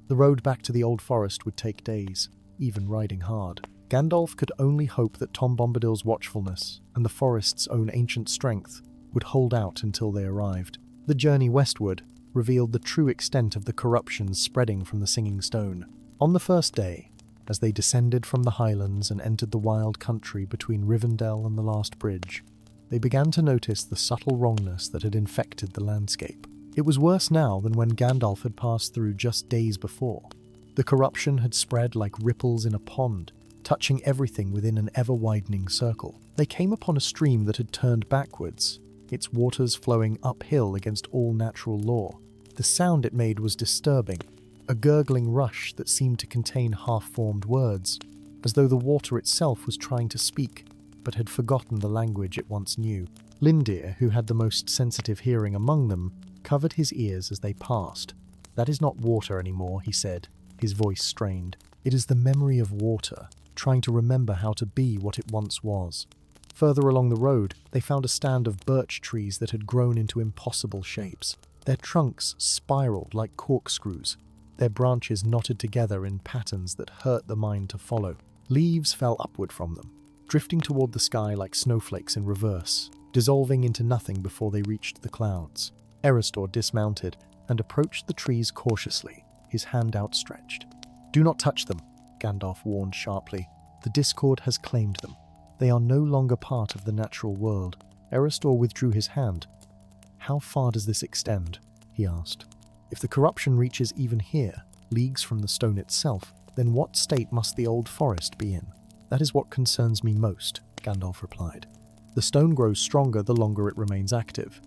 The road back to the old forest would take days, even riding hard. Gandalf could only hope that Tom Bombadil's watchfulness and the forest's own ancient strength would hold out until they arrived. The journey westward revealed the true extent of the corruption spreading from the Singing Stone. On the first day, as they descended from the highlands and entered the wild country between Rivendell and the last bridge, they began to notice the subtle wrongness that had infected the landscape. It was worse now than when Gandalf had passed through just days before. The corruption had spread like ripples in a pond, touching everything within an ever-widening circle. They came upon a stream that had turned backwards, its waters flowing uphill against all natural law. The sound it made was disturbing, a gurgling rush that seemed to contain half-formed words, as though the water itself was trying to speak, but had forgotten the language it once knew. Lindir, who had the most sensitive hearing among them, covered his ears as they passed. "That is not water anymore," he said, his voice strained. "It is the memory of water, trying to remember how to be what it once was." Further along the road, they found a stand of birch trees that had grown into impossible shapes. Their trunks spiraled like corkscrews, their branches knotted together in patterns that hurt the mind to follow. Leaves fell upward from them, drifting toward the sky like snowflakes in reverse, dissolving into nothing before they reached the clouds. Erestor dismounted and approached the trees cautiously, his hand outstretched. "Do not touch them," Gandalf warned sharply. "The discord has claimed them. They are no longer part of the natural world." Erestor withdrew his hand. "How far does this extend?" he asked. "If the corruption reaches even here, leagues from the stone itself, then what state must the old forest be in?" "That is what concerns me most," Gandalf replied. "The stone grows stronger the longer it remains active.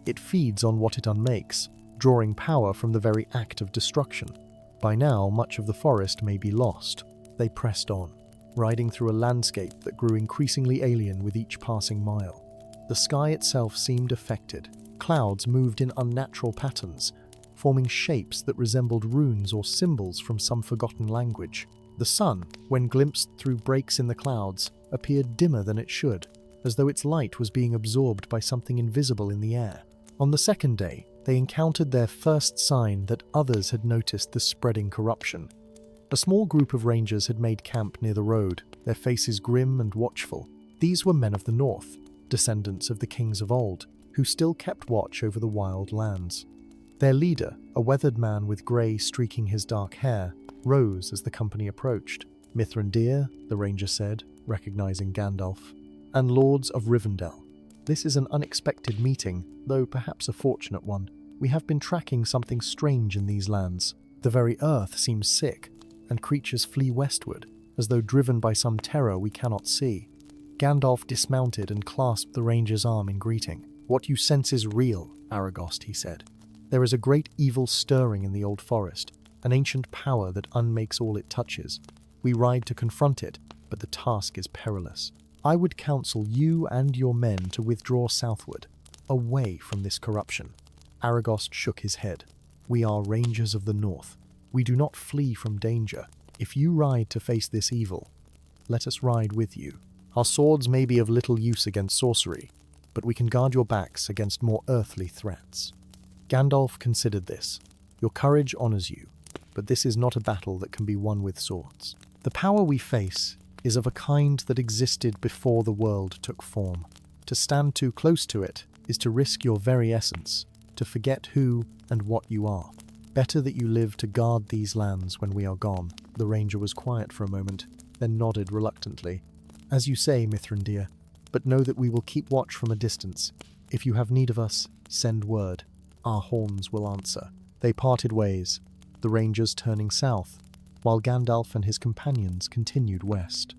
It feeds on what it unmakes, drawing power from the very act of destruction. By now, much of the forest may be lost." They pressed on, riding through a landscape that grew increasingly alien with each passing mile. The sky itself seemed affected. Clouds moved in unnatural patterns, forming shapes that resembled runes or symbols from some forgotten language. The sun, when glimpsed through breaks in the clouds, appeared dimmer than it should, as though its light was being absorbed by something invisible in the air. On the second day, they encountered their first sign that others had noticed the spreading corruption. A small group of rangers had made camp near the road, their faces grim and watchful. These were men of the north, descendants of the kings of old, who still kept watch over the wild lands. Their leader, a weathered man with grey streaking his dark hair, rose as the company approached. "Mithrandir," the ranger said, recognizing Gandalf, "and lords of Rivendell. This is an unexpected meeting, though perhaps a fortunate one. We have been tracking something strange in these lands. The very earth seems sick, and creatures flee westward, as though driven by some terror we cannot see." Gandalf dismounted and clasped the ranger's arm in greeting. "What you sense is real, Aragost," he said. "There is a great evil stirring in the old forest, an ancient power that unmakes all it touches. We ride to confront it, but the task is perilous. I would counsel you and your men to withdraw southward, away from this corruption." Aragost shook his head. "We are rangers of the north. We do not flee from danger. If you ride to face this evil, let us ride with you. Our swords may be of little use against sorcery, but we can guard your backs against more earthly threats." Gandalf considered this. "Your courage honors you, but this is not a battle that can be won with swords. The power we face is of a kind that existed before the world took form. To stand too close to it is to risk your very essence, to forget who and what you are. Better that you live to guard these lands when we are gone." The ranger was quiet for a moment, then nodded reluctantly. "As you say, Mithrandir, but know that we will keep watch from a distance. If you have need of us, send word. Our horns will answer." They parted ways, the rangers turning south, while Gandalf and his companions continued west.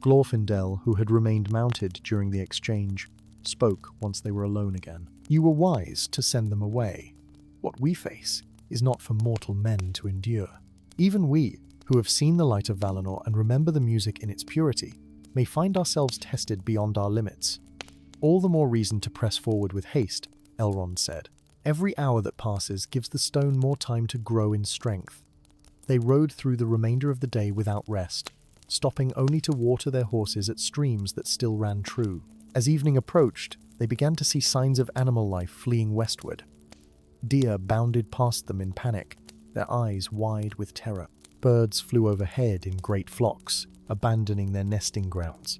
Glorfindel, who had remained mounted during the exchange, spoke once they were alone again. "You were wise to send them away. What we face is not for mortal men to endure. Even we, who have seen the light of Valinor and remember the music in its purity, may find ourselves tested beyond our limits. All the more reason to press forward with haste," Elrond said. "Every hour that passes gives the stone more time to grow in strength." They rode through the remainder of the day without rest, stopping only to water their horses at streams that still ran true. As evening approached, they began to see signs of animal life fleeing westward. Deer bounded past them in panic, their eyes wide with terror. Birds flew overhead in great flocks, abandoning their nesting grounds.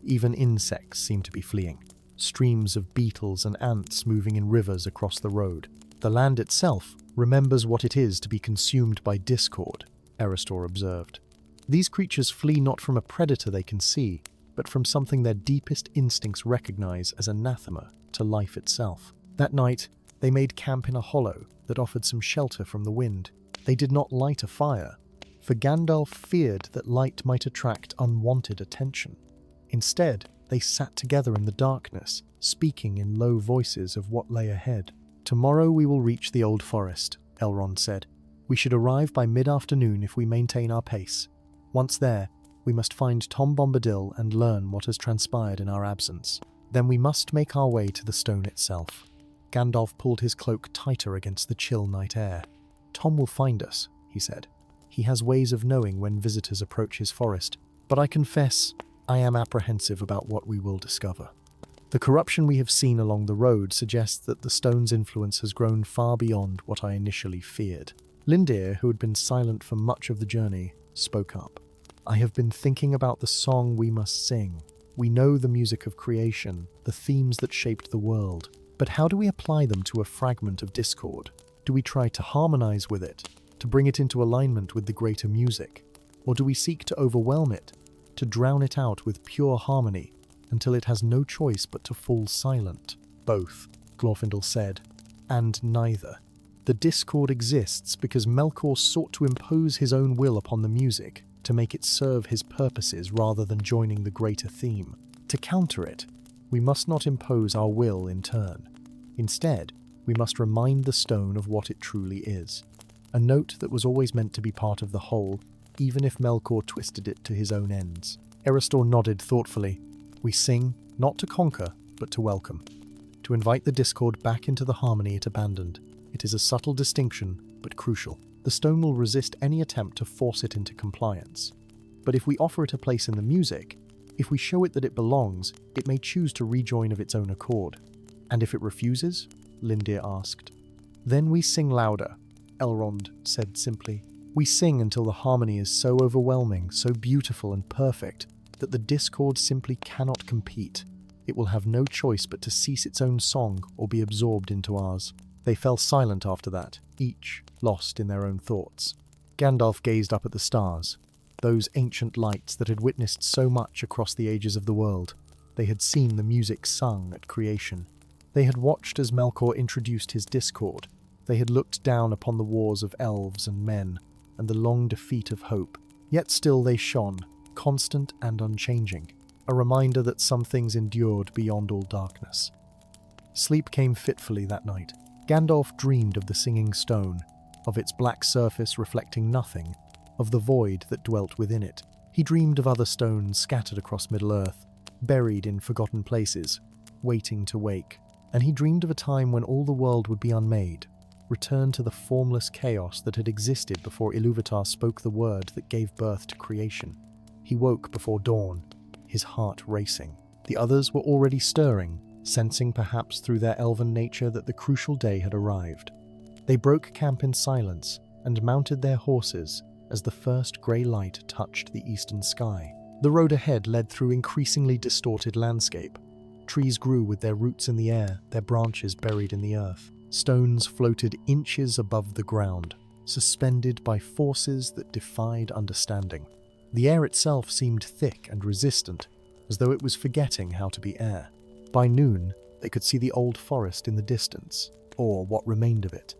Even insects seemed to be fleeing, streams of beetles and ants moving in rivers across the road. "The land itself remembers what it is to be consumed by discord," Eristor observed. "These creatures flee not from a predator they can see, but from something their deepest instincts recognize as anathema to life itself." That night, they made camp in a hollow that offered some shelter from the wind. They did not light a fire, for Gandalf feared that light might attract unwanted attention. Instead, they sat together in the darkness, speaking in low voices of what lay ahead. "Tomorrow we will reach the old forest," Elrond said. "We should arrive by mid-afternoon if we maintain our pace. Once there, we must find Tom Bombadil and learn what has transpired in our absence. Then we must make our way to the stone itself." Gandalf pulled his cloak tighter against the chill night air. "Tom will find us," he said. "He has ways of knowing when visitors approach his forest, but I confess I am apprehensive about what we will discover. The corruption we have seen along the road suggests that the stone's influence has grown far beyond what I initially feared." Lindir, who had been silent for much of the journey, spoke up. "I have been thinking about the song we must sing. We know the music of creation, the themes that shaped the world, but how do we apply them to a fragment of discord? Do we try to harmonize with it, to bring it into alignment with the greater music? Or do we seek to overwhelm it, to drown it out with pure harmony, until it has no choice but to fall silent?" "Both," Glorfindel said, "and neither. The discord exists because Melkor sought to impose his own will upon the music, to make it serve his purposes rather than joining the greater theme. To counter it, we must not impose our will in turn. Instead, we must remind the stone of what it truly is, a note that was always meant to be part of the whole, even if Melkor twisted it to his own ends." Eristor nodded thoughtfully. "We sing, not to conquer, but to welcome. To invite the discord back into the harmony it abandoned. It is a subtle distinction, but crucial. The stone will resist any attempt to force it into compliance. But if we offer it a place in the music, if we show it that it belongs, it may choose to rejoin of its own accord. And if it refuses? Lindir asked. Then we sing louder, Elrond said simply. We sing until the harmony is so overwhelming, so beautiful and perfect, that the discord simply cannot compete. It will have no choice but to cease its own song or be absorbed into ours. They fell silent after that, each lost in their own thoughts. Gandalf gazed up at the stars, those ancient lights that had witnessed so much across the ages of the world. They had seen the music sung at creation. They had watched as Melkor introduced his discord. They had looked down upon the wars of elves and men, and the long defeat of hope. Yet still they shone, constant and unchanging, a reminder that some things endured beyond all darkness. Sleep came fitfully that night. Gandalf dreamed of the singing stone, of its black surface reflecting nothing, of the void that dwelt within it. He dreamed of other stones scattered across Middle-earth, buried in forgotten places, waiting to wake. And he dreamed of a time when all the world would be unmade, return to the formless chaos that had existed before Ilúvatar spoke the word that gave birth to creation. He woke before dawn, his heart racing. The others were already stirring, sensing perhaps through their elven nature that the crucial day had arrived. They broke camp in silence and mounted their horses as the first grey light touched the eastern sky. The road ahead led through increasingly distorted landscape. Trees grew with their roots in the air, their branches buried in the earth. Stones floated inches above the ground, suspended by forces that defied understanding. The air itself seemed thick and resistant, as though it was forgetting how to be air. By noon, they could see the old forest in the distance, or what remained of it.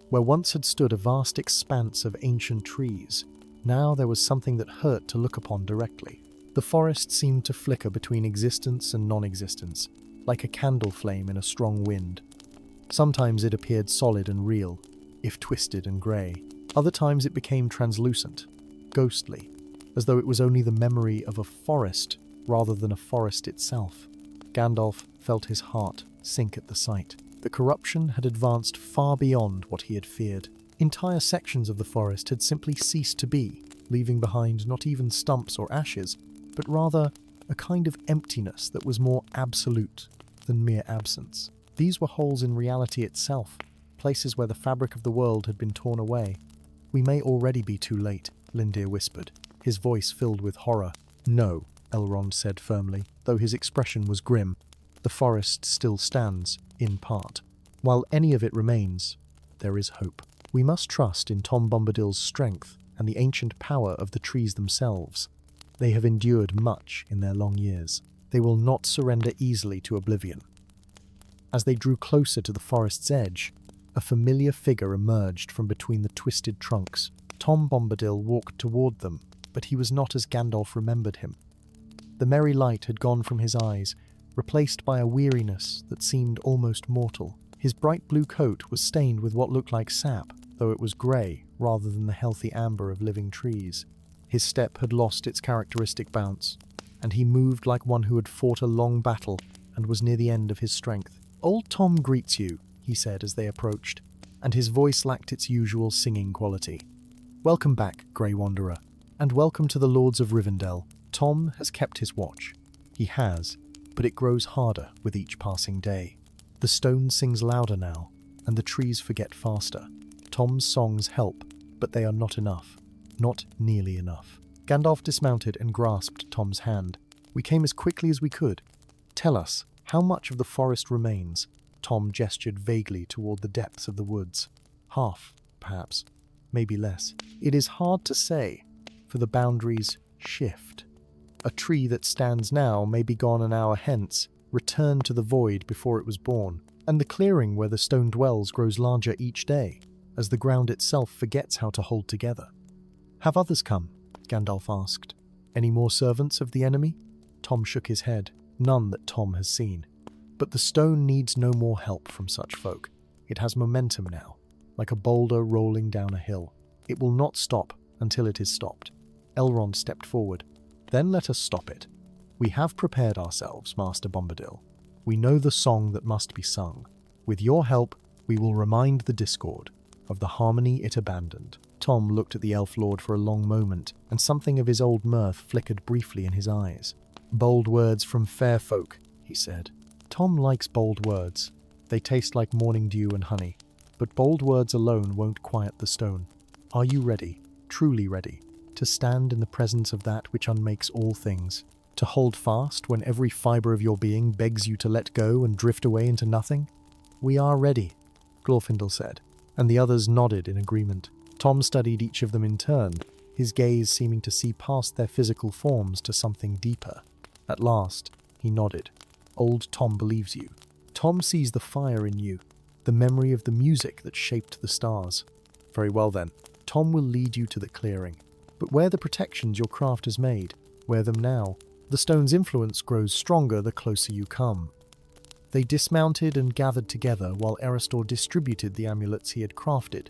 Where once had stood a vast expanse of ancient trees, now there was something that hurt to look upon directly. The forest seemed to flicker between existence and non-existence, like a candle flame in a strong wind. Sometimes it appeared solid and real, if twisted and grey. Other times it became translucent, ghostly, as though it was only the memory of a forest rather than a forest itself. Gandalf felt his heart sink at the sight. The corruption had advanced far beyond what he had feared. Entire sections of the forest had simply ceased to be, leaving behind not even stumps or ashes, but rather a kind of emptiness that was more absolute than mere absence. These were holes in reality itself, places where the fabric of the world had been torn away. We may already be too late, Lindir whispered, his voice filled with horror. No, Elrond said firmly, though his expression was grim. The forest still stands, in part. While any of it remains, there is hope. We must trust in Tom Bombadil's strength and the ancient power of the trees themselves. They have endured much in their long years. They will not surrender easily to oblivion. As they drew closer to the forest's edge, a familiar figure emerged from between the twisted trunks. Tom Bombadil walked toward them, but he was not as Gandalf remembered him. The merry light had gone from his eyes, replaced by a weariness that seemed almost mortal. His bright blue coat was stained with what looked like sap, though it was grey rather than the healthy amber of living trees. His step had lost its characteristic bounce, and he moved like one who had fought a long battle and was near the end of his strength. "Old Tom greets you," he said as they approached, and his voice lacked its usual singing quality. "Welcome back, Grey Wanderer, and welcome to the Lords of Rivendell. Tom has kept his watch. He has, but it grows harder with each passing day. The stone sings louder now, and the trees forget faster. Tom's songs help, but they are not enough. Not nearly enough." Gandalf dismounted and grasped Tom's hand. "We came as quickly as we could. Tell us, how much of the forest remains?" Tom gestured vaguely toward the depths of the woods. "Half, perhaps. Maybe less. It is hard to say, for the boundaries shift. A tree that stands now may be gone an hour hence, returned to the void before it was born, and the clearing where the stone dwells grows larger each day, as the ground itself forgets how to hold together." "Have others come?" Gandalf asked. "Any more servants of the enemy?" Tom shook his head. "None that Tom has seen. But the stone needs no more help from such folk. It has momentum now, like a boulder rolling down a hill. It will not stop until it is stopped." Elrond stepped forward. "Then let us stop it. We have prepared ourselves, Master Bombadil. We know the song that must be sung. With your help, We will remind the Discord of the harmony it abandoned. Tom looked at the Elf Lord for a long moment, and something of his old mirth flickered briefly in his eyes. "Bold words from fair folk," he said. Tom likes bold words. They taste like morning dew and honey. But bold words alone won't quiet the stone. Are you ready, truly ready, to stand in the presence of that which unmakes all things? To hold fast when every fibre of your being begs you to let go and drift away into nothing? "We are ready," Glorfindel said, and the others nodded in agreement. Tom studied each of them in turn, his gaze seeming to see past their physical forms to something deeper. At last, he nodded. "Old Tom believes you. Tom sees the fire in you, the memory of the music that shaped the stars. Very well then, Tom will lead you to the clearing. But wear the protections your craft has made. Wear them now. The stone's influence grows stronger the closer you come." They dismounted and gathered together while Erestor distributed the amulets he had crafted.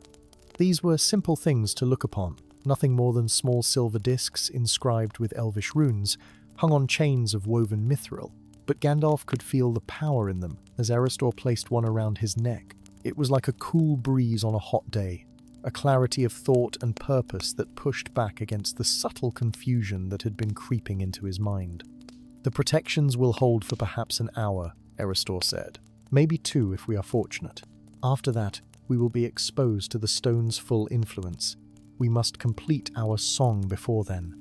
These were simple things to look upon, nothing more than small silver discs inscribed with elvish runes, hung on chains of woven mithril. But Gandalf could feel the power in them as Erestor placed one around his neck. It was like a cool breeze on a hot day, a clarity of thought and purpose that pushed back against the subtle confusion that had been creeping into his mind. "The protections will hold for perhaps an hour," Erestor said. "Maybe 2 if we are fortunate. After that, we will be exposed to the stone's full influence. We must complete our song before then."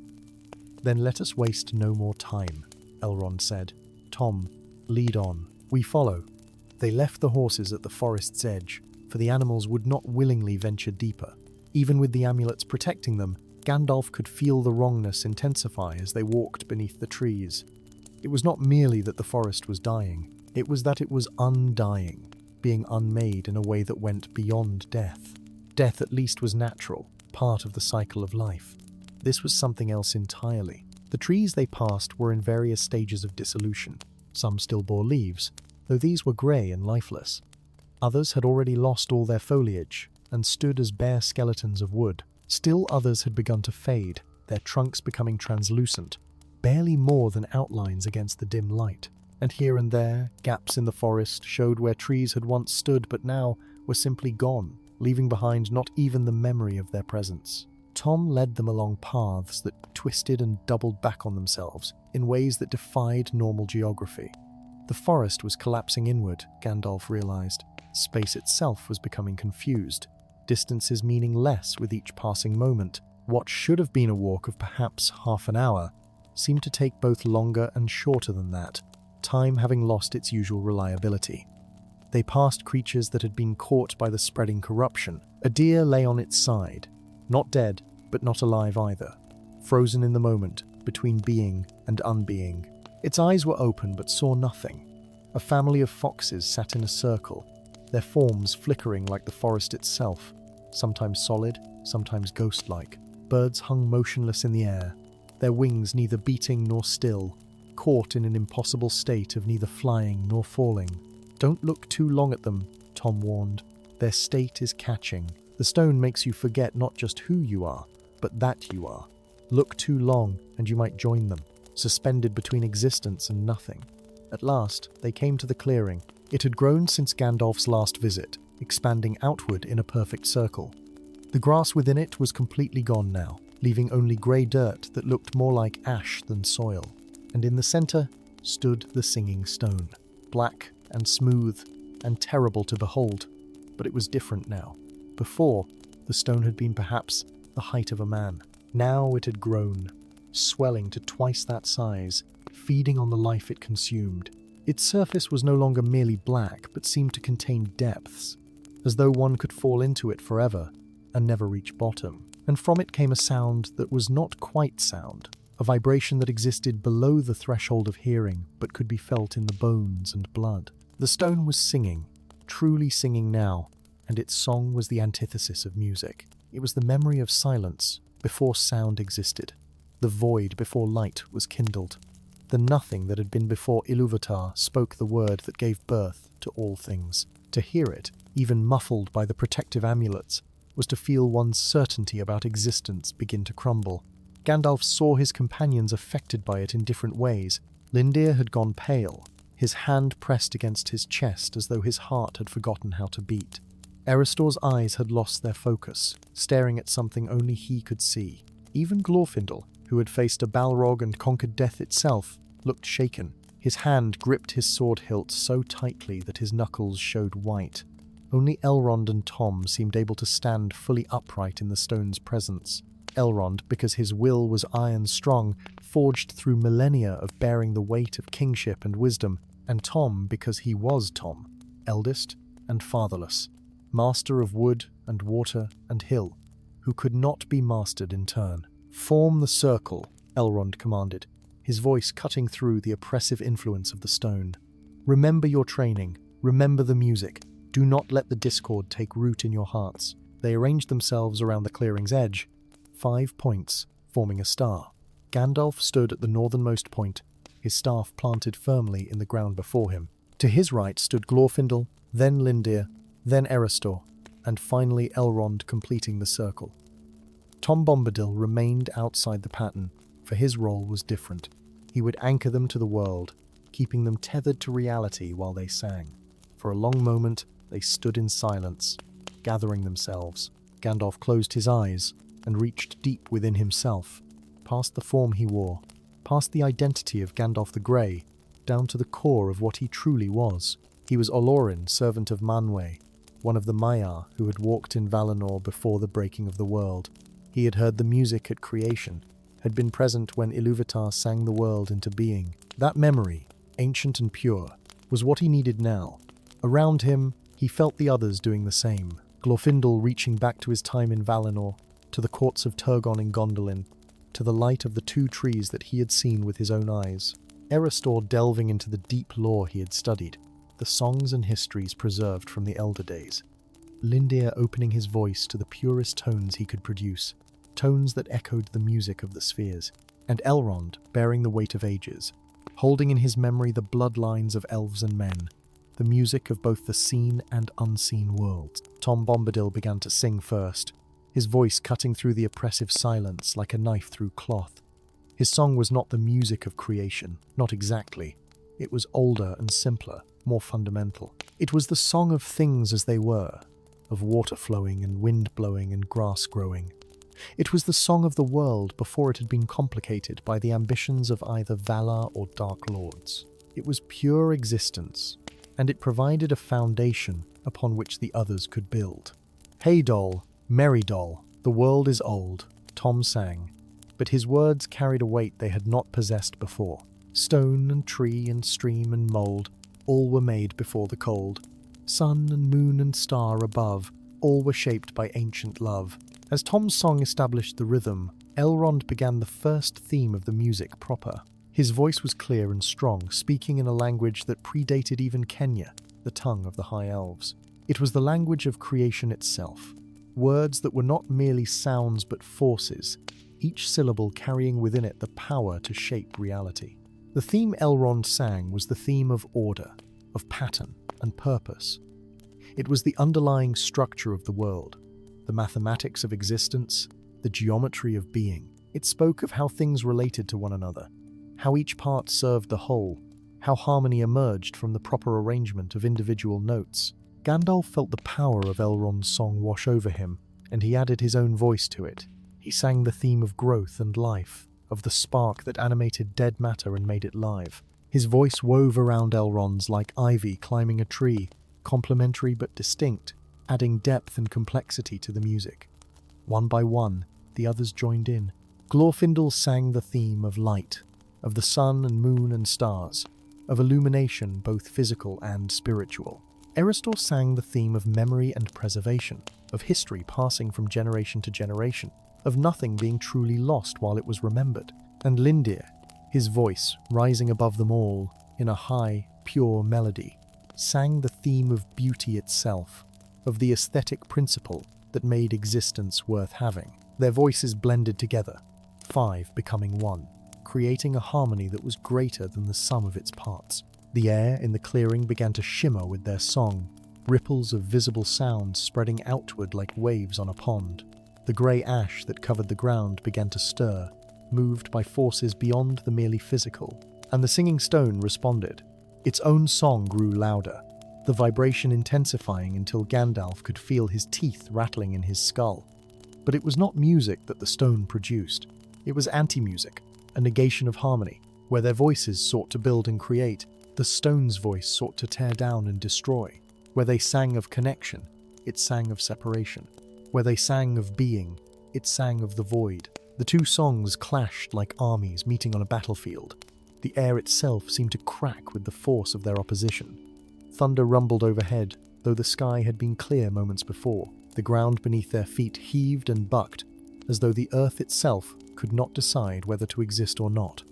"Then let us waste no more time," Elrond said. "Tom, lead on. We follow." They left the horses at the forest's edge, for the animals would not willingly venture deeper. Even with the amulets protecting them, Gandalf could feel the wrongness intensify as they walked beneath the trees. It was not merely that the forest was dying, it was that it was undying, being unmade in a way that went beyond death. Death at least was natural, part of the cycle of life. This was something else entirely. The trees they passed were in various stages of dissolution. Some still bore leaves, though these were grey and lifeless. Others had already lost all their foliage and stood as bare skeletons of wood. Still others had begun to fade, their trunks becoming translucent, barely more than outlines against the dim light. And here and there, gaps in the forest showed where trees had once stood but now were simply gone, leaving behind not even the memory of their presence. Tom led them along paths that twisted and doubled back on themselves in ways that defied normal geography. The forest was collapsing inward, Gandalf realized. Space itself was becoming confused, distances meaning less with each passing moment. What should have been a walk of perhaps half an hour seemed to take both longer and shorter than that, time having lost its usual reliability. They passed creatures that had been caught by the spreading corruption. A deer lay on its side, not dead, but not alive either, frozen in the moment, between being and unbeing. Its eyes were open but saw nothing. A family of foxes sat in a circle, their forms flickering like the forest itself, sometimes solid, sometimes ghost-like. Birds hung motionless in the air, their wings neither beating nor still, caught in an impossible state of neither flying nor falling. "Don't look too long at them," Tom warned. "Their state is catching. The stone makes you forget not just who you are, but that you are. Look too long, and you might join them, suspended between existence and nothing." At last, they came to the clearing. It had grown since Gandalf's last visit, expanding outward in a perfect circle. The grass within it was completely gone now, leaving only grey dirt that looked more like ash than soil. And in the centre stood the singing stone, black and smooth and terrible to behold. But it was different now. Before, the stone had been perhaps the height of a man. Now it had grown, swelling to twice that size, feeding on the life it consumed. Its surface was no longer merely black, but seemed to contain depths, as though one could fall into it forever and never reach bottom. And from it came a sound that was not quite sound, a vibration that existed below the threshold of hearing, but could be felt in the bones and blood. The stone was singing, truly singing now, and its song was the antithesis of music. It was the memory of silence before sound existed, the void before light was kindled. The nothing that had been before Ilúvatar spoke the word that gave birth to all things. To hear it, even muffled by the protective amulets, was to feel one's certainty about existence begin to crumble. Gandalf saw his companions affected by it in different ways. Lindir had gone pale, his hand pressed against his chest as though his heart had forgotten how to beat. Erestor's eyes had lost their focus, staring at something only he could see. Even Glorfindel, who had faced a Balrog and conquered death itself, looked shaken. His hand gripped his sword hilt so tightly that his knuckles showed white. Only Elrond and Tom seemed able to stand fully upright in the stone's presence. Elrond, because his will was iron strong, forged through millennia of bearing the weight of kingship and wisdom, and Tom because he was Tom, eldest and fatherless, master of wood and water and hill, who could not be mastered in turn. "Form the circle," Elrond commanded, his voice cutting through the oppressive influence of the stone. "Remember your training, remember the music. Do not let the discord take root in your hearts." They arranged themselves around the clearing's edge, 5 points, forming a star. Gandalf stood at the northernmost point, his staff planted firmly in the ground before him. To his right stood Glorfindel, then Lindir, then Erestor, and finally Elrond completing the circle. Tom Bombadil remained outside the pattern, for his role was different. He would anchor them to the world, keeping them tethered to reality while they sang. For a long moment, they stood in silence, gathering themselves. Gandalf closed his eyes and reached deep within himself, past the form he wore, past the identity of Gandalf the Grey, down to the core of what he truly was. He was Olorin, servant of Manwë, one of the Maiar who had walked in Valinor before the breaking of the world. He had heard the music at creation, had been present when Ilúvatar sang the world into being. That memory, ancient and pure, was what he needed now. Around him, he felt the others doing the same. Glorfindel reaching back to his time in Valinor, to the courts of Turgon in Gondolin, to the light of the 2 trees that he had seen with his own eyes. Erestor delving into the deep lore he had studied, the songs and histories preserved from the elder days. Lindir opening his voice to the purest tones he could produce, tones that echoed the music of the spheres. And Elrond bearing the weight of ages, holding in his memory the bloodlines of elves and men, the music of both the seen and unseen worlds. Tom Bombadil began to sing first, his voice cutting through the oppressive silence like a knife through cloth. His song was not the music of creation, not exactly. It was older and simpler, more fundamental. It was the song of things as they were, of water flowing and wind blowing and grass growing. It was the song of the world before it had been complicated by the ambitions of either Valar or Dark Lords. It was pure existence, and it provided a foundation upon which the others could build. "Hey doll, merry doll, the world is old," Tom sang, but his words carried a weight they had not possessed before. Stone and tree and stream and mould, all were made before the cold. Sun and moon and star above, all were shaped by ancient love. As Tom's song established the rhythm, Elrond began the first theme of the music proper. His voice was clear and strong, speaking in a language that predated even Kenya, the tongue of the High Elves. It was the language of creation itself, words that were not merely sounds but forces, each syllable carrying within it the power to shape reality. The theme Elrond sang was the theme of order, of pattern and purpose. It was the underlying structure of the world, the mathematics of existence, the geometry of being. It spoke of how things related to one another, how each part served the whole, how harmony emerged from the proper arrangement of individual notes. Gandalf felt the power of Elrond's song wash over him, and he added his own voice to it. He sang the theme of growth and life, of the spark that animated dead matter and made it live. His voice wove around Elrond's like ivy climbing a tree, complementary but distinct, adding depth and complexity to the music. One by one, the others joined in. Glorfindel sang the theme of light, of the sun and moon and stars, of illumination both physical and spiritual. Erestor sang the theme of memory and preservation, of history passing from generation to generation, of nothing being truly lost while it was remembered. And Lindir, his voice rising above them all in a high, pure melody, sang the theme of beauty itself, of the aesthetic principle that made existence worth having. Their voices blended together, 5 becoming one, creating a harmony that was greater than the sum of its parts. The air in the clearing began to shimmer with their song, ripples of visible sound spreading outward like waves on a pond. The grey ash that covered the ground began to stir, moved by forces beyond the merely physical, and the singing stone responded, Its own song grew louder, the vibration intensifying until Gandalf could feel his teeth rattling in his skull. But it was not music that the stone produced. It was anti-music, a negation of harmony. Where their voices sought to build and create, the stone's voice sought to tear down and destroy. Where they sang of connection, it sang of separation. Where they sang of being, it sang of the void. The two songs clashed like armies meeting on a battlefield. The air itself seemed to crack with the force of their opposition. Thunder rumbled overhead, though the sky had been clear moments before. The ground beneath their feet heaved and bucked, as though the earth itself could not decide whether to exist or not.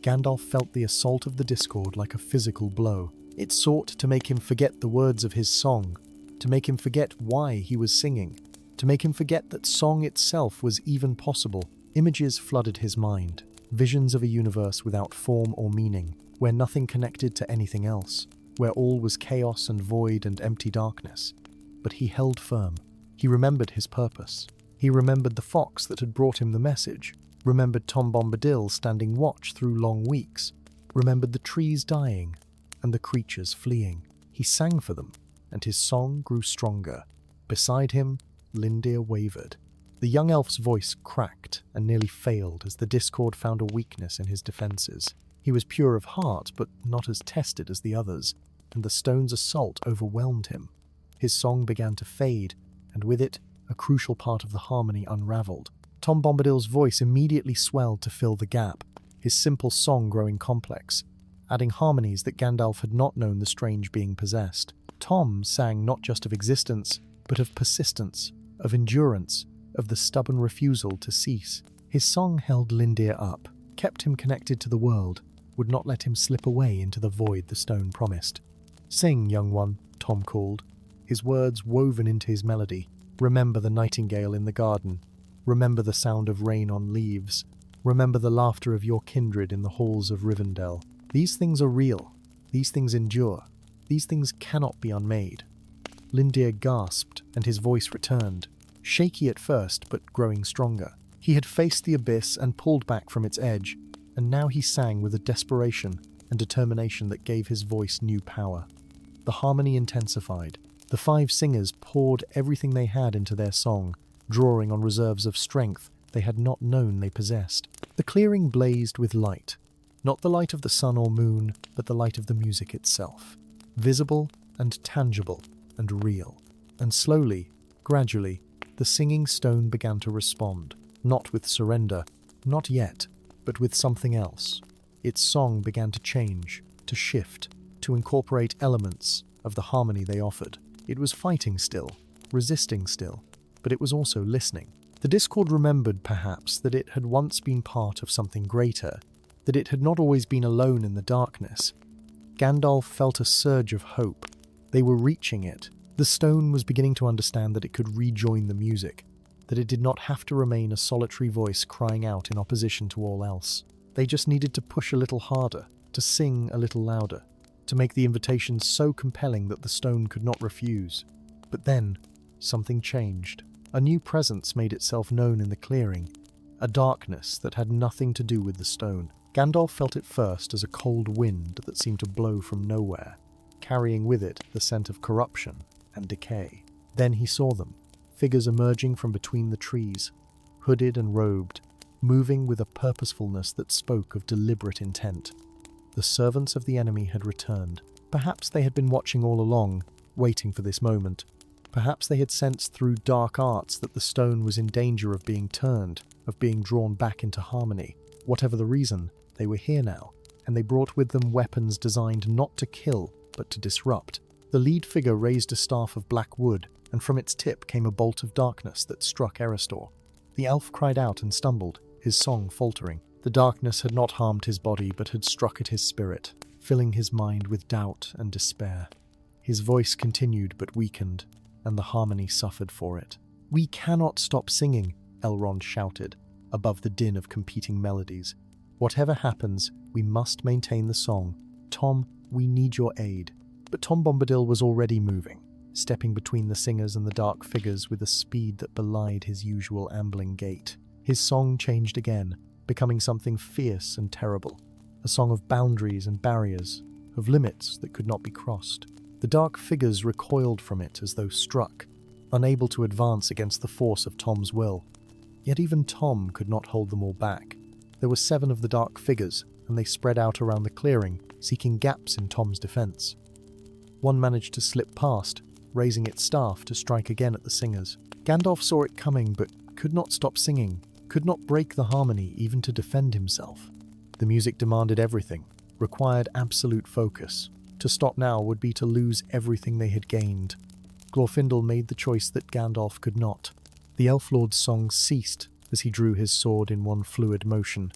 Gandalf felt the assault of the discord like a physical blow. It sought to make him forget the words of his song, to make him forget why he was singing, to make him forget that song itself was even possible. Images flooded his mind, visions of a universe without form or meaning, where nothing connected to anything else, where all was chaos and void and empty darkness. But he held firm. He remembered his purpose. He remembered the fox that had brought him the message, remembered Tom Bombadil standing watch through long weeks, remembered the trees dying and the creatures fleeing. He sang for them, and his song grew stronger. Beside him, Lindir wavered. The young elf's voice cracked and nearly failed as the discord found a weakness in his defenses. He was pure of heart, but not as tested as the others, and the stone's assault overwhelmed him. His song began to fade, and with it, a crucial part of the harmony unraveled. Tom Bombadil's voice immediately swelled to fill the gap, his simple song growing complex, adding harmonies that Gandalf had not known the strange being possessed. Tom sang not just of existence, but of persistence, of endurance, of the stubborn refusal to cease. His song held Lindir up, kept him connected to the world, would not let him slip away into the void the stone promised. "Sing, young one," Tom called, his words woven into his melody. "Remember the nightingale in the garden. Remember the sound of rain on leaves. Remember the laughter of your kindred in the halls of Rivendell. These things are real. These things endure. These things cannot be unmade." Lindir gasped, and his voice returned, shaky at first, but growing stronger. He had faced the abyss and pulled back from its edge, and now he sang with a desperation and determination that gave his voice new power. The harmony intensified. The five singers poured everything they had into their song, drawing on reserves of strength they had not known they possessed. The clearing blazed with light, not the light of the sun or moon, but the light of the music itself, visible and tangible and real. And slowly, gradually, the singing stone began to respond, not with surrender, not yet, but with something else. Its song began to change, to shift, to incorporate elements of the harmony they offered. It was fighting still, resisting still, but it was also listening. The discord remembered, perhaps, that it had once been part of something greater, that it had not always been alone in the darkness. Gandalf felt a surge of hope. They were reaching it. The stone was beginning to understand that it could rejoin the music, that it did not have to remain a solitary voice crying out in opposition to all else. They just needed to push a little harder, to sing a little louder, to make the invitation so compelling that the stone could not refuse. But then, something changed. A new presence made itself known in the clearing, a darkness that had nothing to do with the stone. Gandalf felt it first as a cold wind that seemed to blow from nowhere, carrying with it the scent of corruption and decay. Then he saw them, figures emerging from between the trees, hooded and robed, moving with a purposefulness that spoke of deliberate intent. The servants of the enemy had returned. Perhaps they had been watching all along, waiting for this moment. Perhaps they had sensed through dark arts that the stone was in danger of being turned, of being drawn back into harmony. Whatever the reason, they were here now, and they brought with them weapons designed not to kill, but to disrupt. The lead figure raised a staff of black wood, and from its tip came a bolt of darkness that struck Erestor. The elf cried out and stumbled, his song faltering. The darkness had not harmed his body, but had struck at his spirit, filling his mind with doubt and despair. His voice continued but weakened, and the harmony suffered for it. "We cannot stop singing," Elrond shouted, above the din of competing melodies. "Whatever happens, we must maintain the song. Tom, we need your aid." But Tom Bombadil was already moving, stepping between the singers and the dark figures with a speed that belied his usual ambling gait. His song changed again, becoming something fierce and terrible, a song of boundaries and barriers, of limits that could not be crossed. The dark figures recoiled from it as though struck, unable to advance against the force of Tom's will. Yet even Tom could not hold them all back. There were 7 of the dark figures, and they spread out around the clearing, seeking gaps in Tom's defense. One managed to slip past, raising its staff to strike again at the singers. Gandalf saw it coming, but could not stop singing, could not break the harmony even to defend himself. The music demanded everything, required absolute focus. To stop now would be to lose everything they had gained. Glorfindel made the choice that Gandalf could not. The Elf Lord's song ceased as he drew his sword in one fluid motion,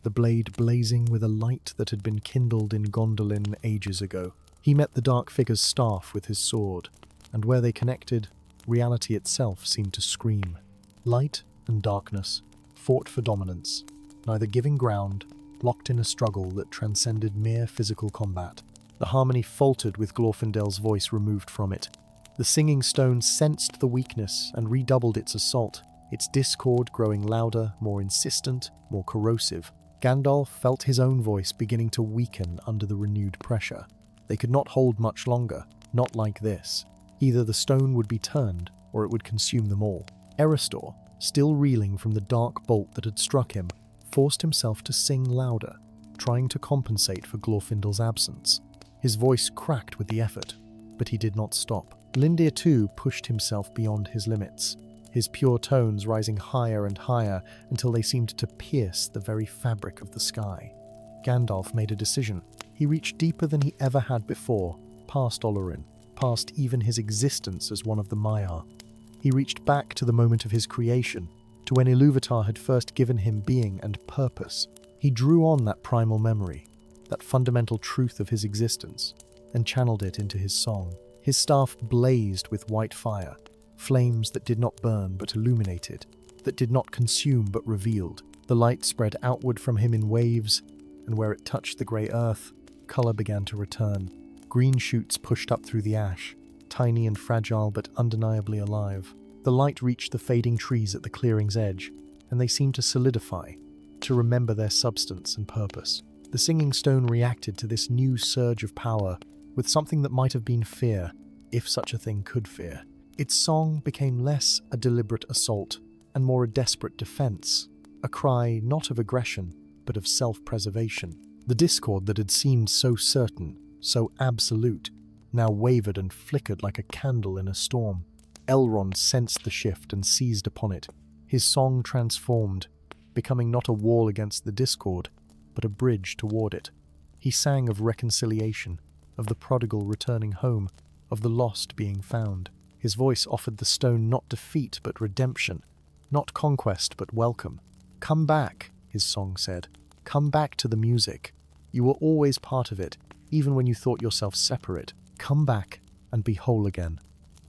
the blade blazing with a light that had been kindled in Gondolin ages ago. He met the dark figure's staff with his sword, and where they connected, reality itself seemed to scream. Light and darkness fought for dominance, neither giving ground, locked in a struggle that transcended mere physical combat. The harmony faltered with Glorfindel's voice removed from it. The singing stone sensed the weakness and redoubled its assault, its discord growing louder, more insistent, more corrosive. Gandalf felt his own voice beginning to weaken under the renewed pressure. They could not hold much longer, not like this. Either the stone would be turned, or it would consume them all. Eristor, still reeling from the dark bolt that had struck him, forced himself to sing louder, trying to compensate for Glorfindel's absence. His voice cracked with the effort, but he did not stop. Lindir too pushed himself beyond his limits, his pure tones rising higher and higher until they seemed to pierce the very fabric of the sky. Gandalf made a decision. He reached deeper than he ever had before, past Olorin, past even his existence as one of the Maiar. He reached back to the moment of his creation, to when Ilúvatar had first given him being and purpose. He drew on that primal memory, that fundamental truth of his existence, and channeled it into his song. His staff blazed with white fire, flames that did not burn but illuminated, that did not consume but revealed. The light spread outward from him in waves, and where it touched the grey earth, colour began to return. Green shoots pushed up through the ash, tiny and fragile but undeniably alive. The light reached the fading trees at the clearing's edge, and they seemed to solidify, to remember their substance and purpose. The singing stone reacted to this new surge of power with something that might have been fear, if such a thing could fear. Its song became less a deliberate assault and more a desperate defense, a cry not of aggression, but of self-preservation. The discord that had seemed so certain, so absolute, now wavered and flickered like a candle in a storm. Elrond sensed the shift and seized upon it. His song transformed, becoming not a wall against the discord, but a bridge toward it. He sang of reconciliation, of the prodigal returning home, of the lost being found. His voice offered the stone not defeat but redemption, not conquest but welcome. "Come back," his song said. "Come back to the music. You were always part of it, even when you thought yourself separate. Come back and be whole again."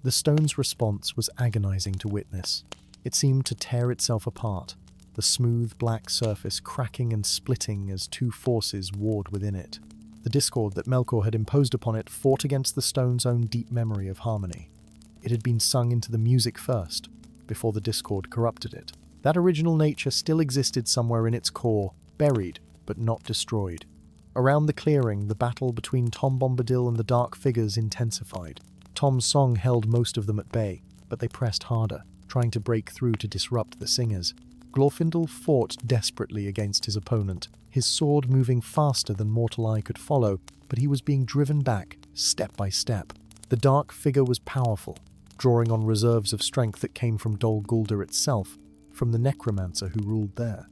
The stone's response was agonizing to witness. It seemed to tear itself apart, the smooth black surface cracking and splitting as two forces warred within it. The discord that Melkor had imposed upon it fought against the stone's own deep memory of harmony. It had been sung into the music first, before the discord corrupted it. That original nature still existed somewhere in its core, buried, but not destroyed. Around the clearing, the battle between Tom Bombadil and the dark figures intensified. Tom's song held most of them at bay, but they pressed harder, trying to break through to disrupt the singers. Glorfindel fought desperately against his opponent, his sword moving faster than mortal eye could follow, but he was being driven back, step by step. The dark figure was powerful, drawing on reserves of strength that came from Dol Guldur itself, from the necromancer who ruled there.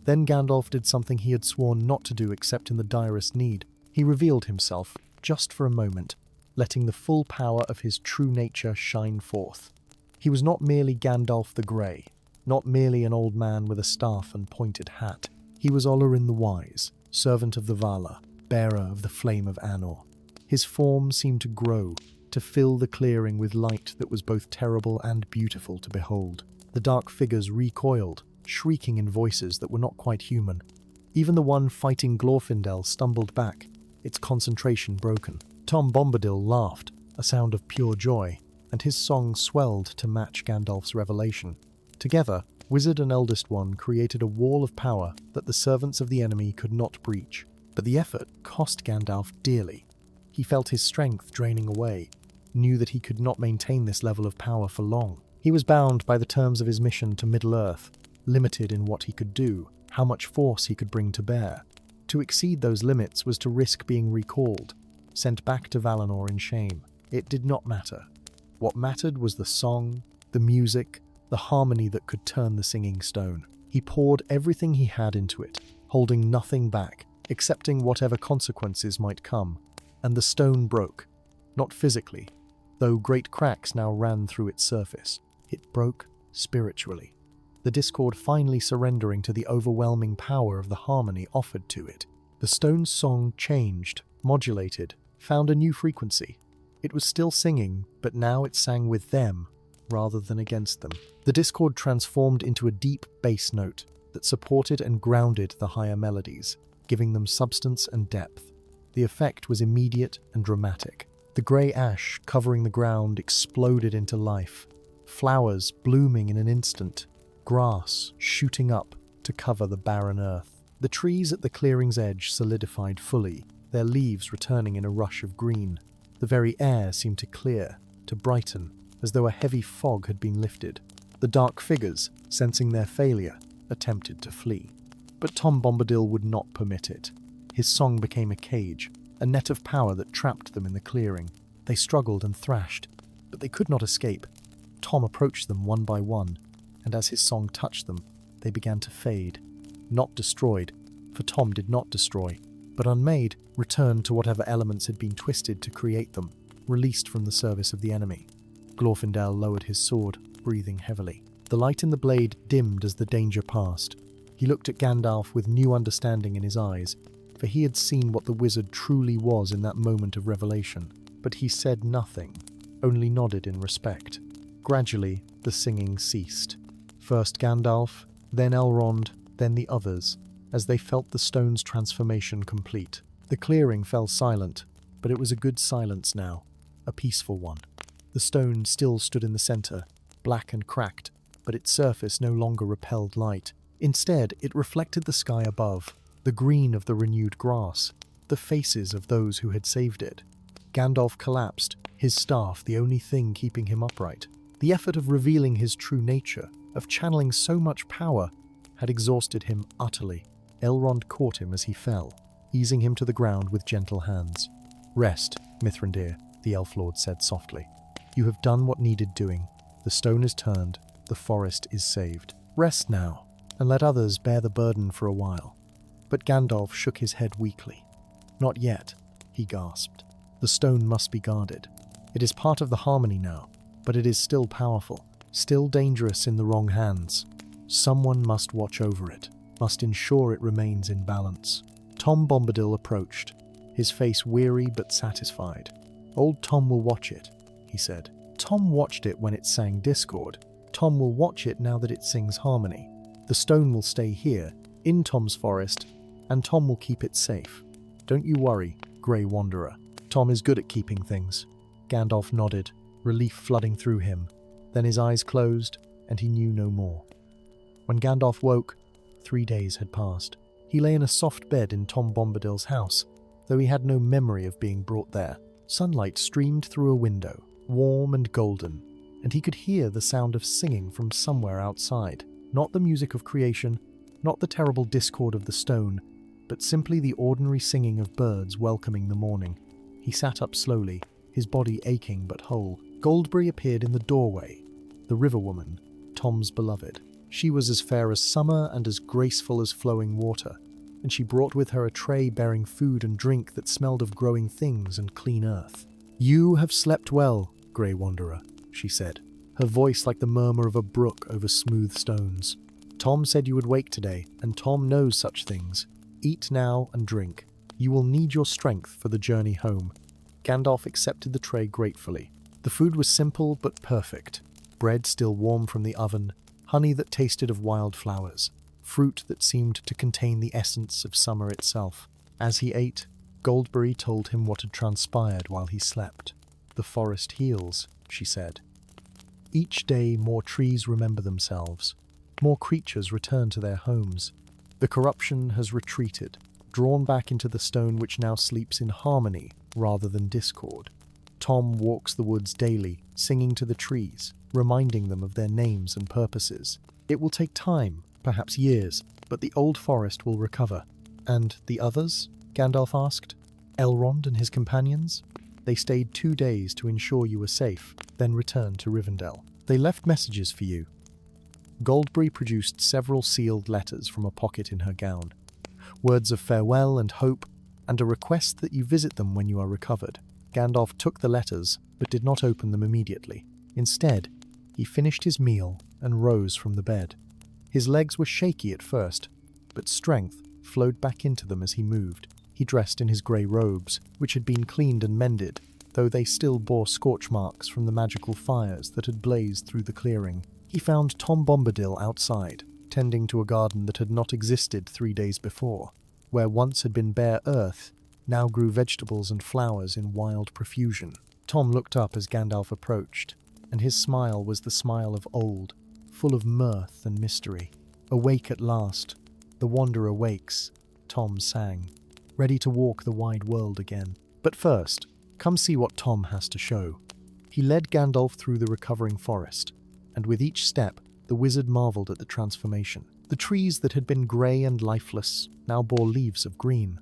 Then Gandalf did something he had sworn not to do except in the direst need. He revealed himself, just for a moment, letting the full power of his true nature shine forth. He was not merely Gandalf the Grey, not merely an old man with a staff and pointed hat. He was Olorin the Wise, servant of the Vala, bearer of the flame of Anor. His form seemed to grow, to fill the clearing with light that was both terrible and beautiful to behold. The dark figures recoiled, shrieking in voices that were not quite human. Even the one fighting Glorfindel stumbled back, its concentration broken. Tom Bombadil laughed, a sound of pure joy, and his song swelled to match Gandalf's revelation. Together, Wizard and Eldest One created a wall of power that the servants of the enemy could not breach. But the effort cost Gandalf dearly. He felt his strength draining away, knew that he could not maintain this level of power for long. He was bound by the terms of his mission to Middle-earth, limited in what he could do, how much force he could bring to bear. To exceed those limits was to risk being recalled, sent back to Valinor in shame. It did not matter. What mattered was the song, the music, the harmony that could turn the singing stone. He poured everything he had into it, holding nothing back, accepting whatever consequences might come. And the stone broke, not physically, though great cracks now ran through its surface. It broke spiritually, the discord finally surrendering to the overwhelming power of the harmony offered to it. The stone's song changed, modulated, found a new frequency. It was still singing, but now it sang with them, rather than against them. The discord transformed into a deep bass note that supported and grounded the higher melodies, giving them substance and depth. The effect was immediate and dramatic. The grey ash covering the ground exploded into life, flowers blooming in an instant, grass shooting up to cover the barren earth. The trees at the clearing's edge solidified fully, their leaves returning in a rush of green. The very air seemed to clear, to brighten, as though a heavy fog had been lifted. The dark figures, sensing their failure, attempted to flee. But Tom Bombadil would not permit it. His song became a cage, a net of power that trapped them in the clearing. They struggled and thrashed, but they could not escape. Tom approached them one by one, and as his song touched them, they began to fade. Not destroyed, for Tom did not destroy, but unmade, returned to whatever elements had been twisted to create them, released from the service of the enemy. Glorfindel lowered his sword, breathing heavily. The light in the blade dimmed as the danger passed. He looked at Gandalf with new understanding in his eyes, for he had seen what the wizard truly was in that moment of revelation. But he said nothing, only nodded in respect. Gradually, the singing ceased. First Gandalf, then Elrond, then the others, as they felt the stone's transformation complete. The clearing fell silent, but it was a good silence now, a peaceful one. The stone still stood in the center, black and cracked, but its surface no longer repelled light. Instead, it reflected the sky above, the green of the renewed grass, the faces of those who had saved it. Gandalf collapsed, his staff the only thing keeping him upright. The effort of revealing his true nature, of channeling so much power, had exhausted him utterly. Elrond caught him as he fell, easing him to the ground with gentle hands. "Rest, Mithrandir," the Elf Lord said softly. "You have done what needed doing. The stone is turned, the forest is saved. Rest now, and let others bear the burden for a while." But Gandalf shook his head weakly. "Not yet," he gasped. "The stone must be guarded. It is part of the harmony now, but it is still powerful, still dangerous in the wrong hands. Someone must watch over it, must ensure it remains in balance." Tom Bombadil approached, his face weary but satisfied. "Old Tom will watch it," he said. "Tom watched it when it sang discord. Tom will watch it now that it sings harmony. The stone will stay here, in Tom's forest, and Tom will keep it safe. Don't you worry, Grey Wanderer. Tom is good at keeping things." Gandalf nodded, relief flooding through him. Then his eyes closed, and he knew no more. When Gandalf woke, 3 days had passed. He lay in a soft bed in Tom Bombadil's house, though he had no memory of being brought there. Sunlight streamed through a window, warm and golden, and he could hear the sound of singing from somewhere outside. Not the music of creation, not the terrible discord of the stone, but simply the ordinary singing of birds welcoming the morning. He sat up slowly, his body aching but whole. Goldberry appeared in the doorway, the river woman, Tom's beloved. She was as fair as summer and as graceful as flowing water, and she brought with her a tray bearing food and drink that smelled of growing things and clean earth. "You have slept well, Grey Wanderer," she said, her voice like the murmur of a brook over smooth stones. "Tom said you would wake today, and Tom knows such things. Eat now and drink. You will need your strength for the journey home." Gandalf accepted the tray gratefully. The food was simple but perfect. Bread still warm from the oven, honey that tasted of wild flowers, fruit that seemed to contain the essence of summer itself. As he ate, Goldberry told him what had transpired while he slept. "The forest heals," she said. "Each day more trees remember themselves. More creatures return to their homes. The corruption has retreated. drawn back into the stone which now sleeps in harmony rather than discord. Tom walks the woods daily, singing to the trees, reminding them of their names and purposes. It will take time, perhaps years, but the old forest will recover. And the others? Gandalf asked. Elrond and his companions? They stayed 2 days to ensure you were safe, then returned to Rivendell. They left messages for you. Goldberry produced several sealed letters from a pocket in her gown. Words of farewell and hope, and a request that you visit them when you are recovered. Gandalf took the letters, but did not open them immediately. Instead, he finished his meal and rose from the bed. His legs were shaky at first, but strength flowed back into them as he moved. He dressed in his grey robes, which had been cleaned and mended, though they still bore scorch marks from the magical fires that had blazed through the clearing. He found Tom Bombadil outside, tending to a garden that had not existed 3 days before. Where once had been bare earth, now grew vegetables and flowers in wild profusion. Tom looked up as Gandalf approached, and his smile was the smile of old, full of mirth and mystery. Awake at last, the wanderer wakes, Tom sang, ready to walk the wide world again. But first, come see what Tom has to show. He led Gandalf through the recovering forest, and with each step, the wizard marveled at the transformation. The trees that had been grey and lifeless now bore leaves of green.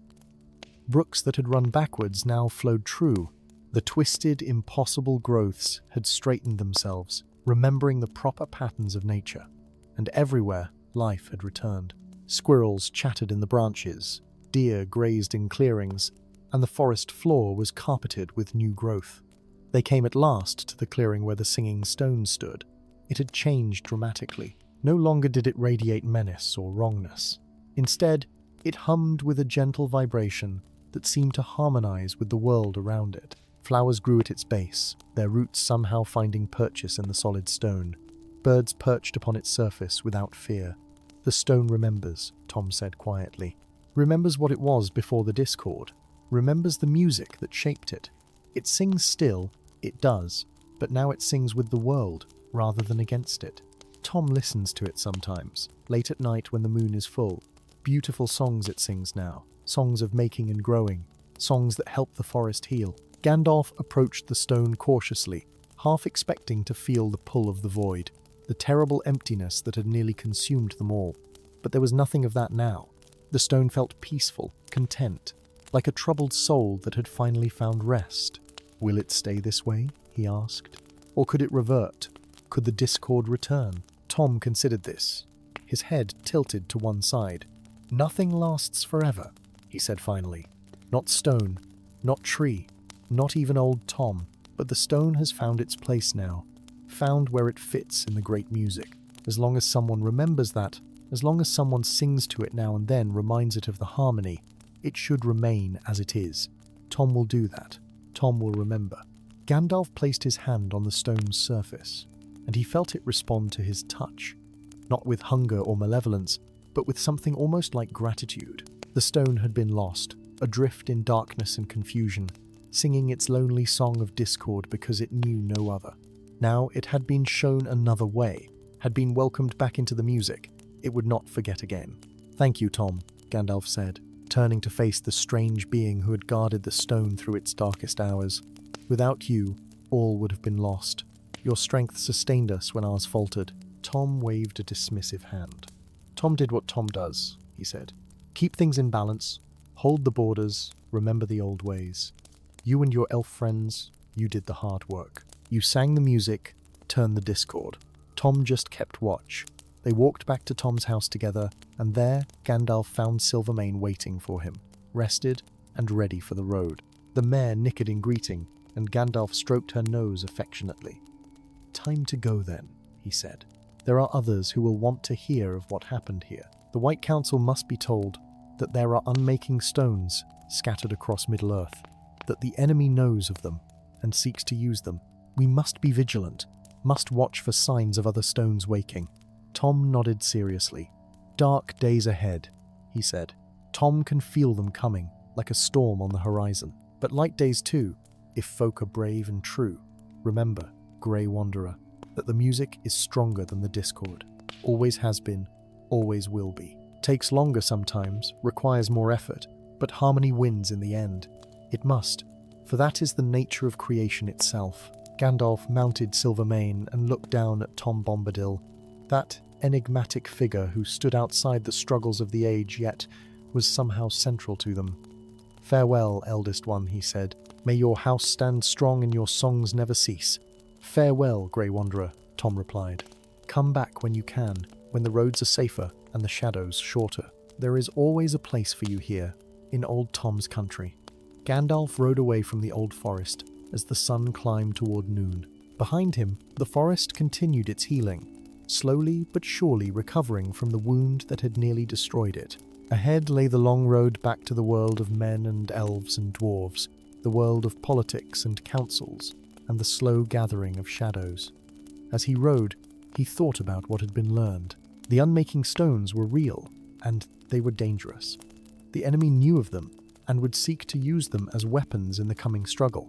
Brooks that had run backwards now flowed true. The twisted, impossible growths had straightened themselves, remembering the proper patterns of nature. And everywhere, life had returned. Squirrels chattered in the branches, deer grazed in clearings, and the forest floor was carpeted with new growth. They came at last to the clearing where the singing stone stood. It had changed dramatically. No longer did it radiate menace or wrongness. Instead, it hummed with a gentle vibration that seemed to harmonize with the world around it. Flowers grew at its base, their roots somehow finding purchase in the solid stone. Birds perched upon its surface without fear. The stone remembers, Tom said quietly. Remembers what it was before the discord. Remembers the music that shaped it. It sings still, it does, but now it sings with the world rather than against it. Tom listens to it sometimes, late at night when the moon is full. Beautiful songs it sings now, songs of making and growing, songs that help the forest heal. Gandalf approached the stone cautiously, half expecting to feel the pull of the void, the terrible emptiness that had nearly consumed them all. But there was nothing of that now. The stone felt peaceful, content, like a troubled soul that had finally found rest. Will it stay this way? He asked. Or could it revert? Could the discord return? Tom considered this, his head tilted to one side. Nothing lasts forever, he said finally. Not stone, not tree, not even old Tom, but the stone has found its place now, found where it fits in the great music. As long as someone remembers that, as long as someone sings to it now and then, reminds it of the harmony, it should remain as it is. Tom will do that. Tom will remember. Gandalf placed his hand on the stone's surface, and he felt it respond to his touch, not with hunger or malevolence, but with something almost like gratitude. The stone had been lost, adrift in darkness and confusion, singing its lonely song of discord because it knew no other. Now it had been shown another way, had been welcomed back into the music. It would not forget again. Thank you, Tom, Gandalf said, turning to face the strange being who had guarded the stone through its darkest hours. Without you, all would have been lost. Your strength sustained us when ours faltered. Tom waved a dismissive hand. Tom did what Tom does, he said. Keep things in balance, hold the borders, remember the old ways. You and your elf friends, you did the hard work. You sang the music, turned the discord. Tom just kept watch. They walked back to Tom's house together, and there Gandalf found Silvermane waiting for him, rested and ready for the road. The mare nickered in greeting, and Gandalf stroked her nose affectionately. Time to go then, he said. There are others who will want to hear of what happened here. The White Council must be told that there are unmaking stones scattered across Middle-earth, that the enemy knows of them and seeks to use them. We must be vigilant, must watch for signs of other stones waking. Tom nodded seriously. Dark days ahead, he said. Tom can feel them coming, like a storm on the horizon. But light days too, if folk are brave and true. Remember, Grey Wanderer, that the music is stronger than the discord. Always has been, always will be. Takes longer sometimes, requires more effort, But harmony wins in the end. It must, for that is the nature of creation itself. Gandalf mounted Silvermane and looked down at Tom Bombadil, that enigmatic figure who stood outside the struggles of the age yet was somehow central to them. "Farewell, eldest one," he said. "May your house stand strong and your songs never cease." "Farewell, Grey Wanderer," Tom replied. "Come back when you can, when the roads are safer and the shadows shorter. There is always a place for you here, in Old Tom's country." Gandalf rode away from the old forest as the sun climbed toward noon. Behind him, the forest continued its healing, slowly but surely recovering from the wound that had nearly destroyed it. Ahead lay the long road back to the world of men and elves and dwarves, the world of politics and councils, and the slow gathering of shadows. As he rode, he thought about what had been learned. The unmaking stones were real, and they were dangerous. The enemy knew of them, and would seek to use them as weapons in the coming struggle.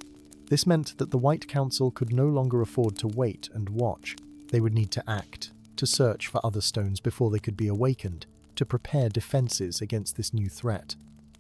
This meant that the White Council could no longer afford to wait and watch. They would need to act, to search for other stones before they could be awakened, to prepare defenses against this new threat.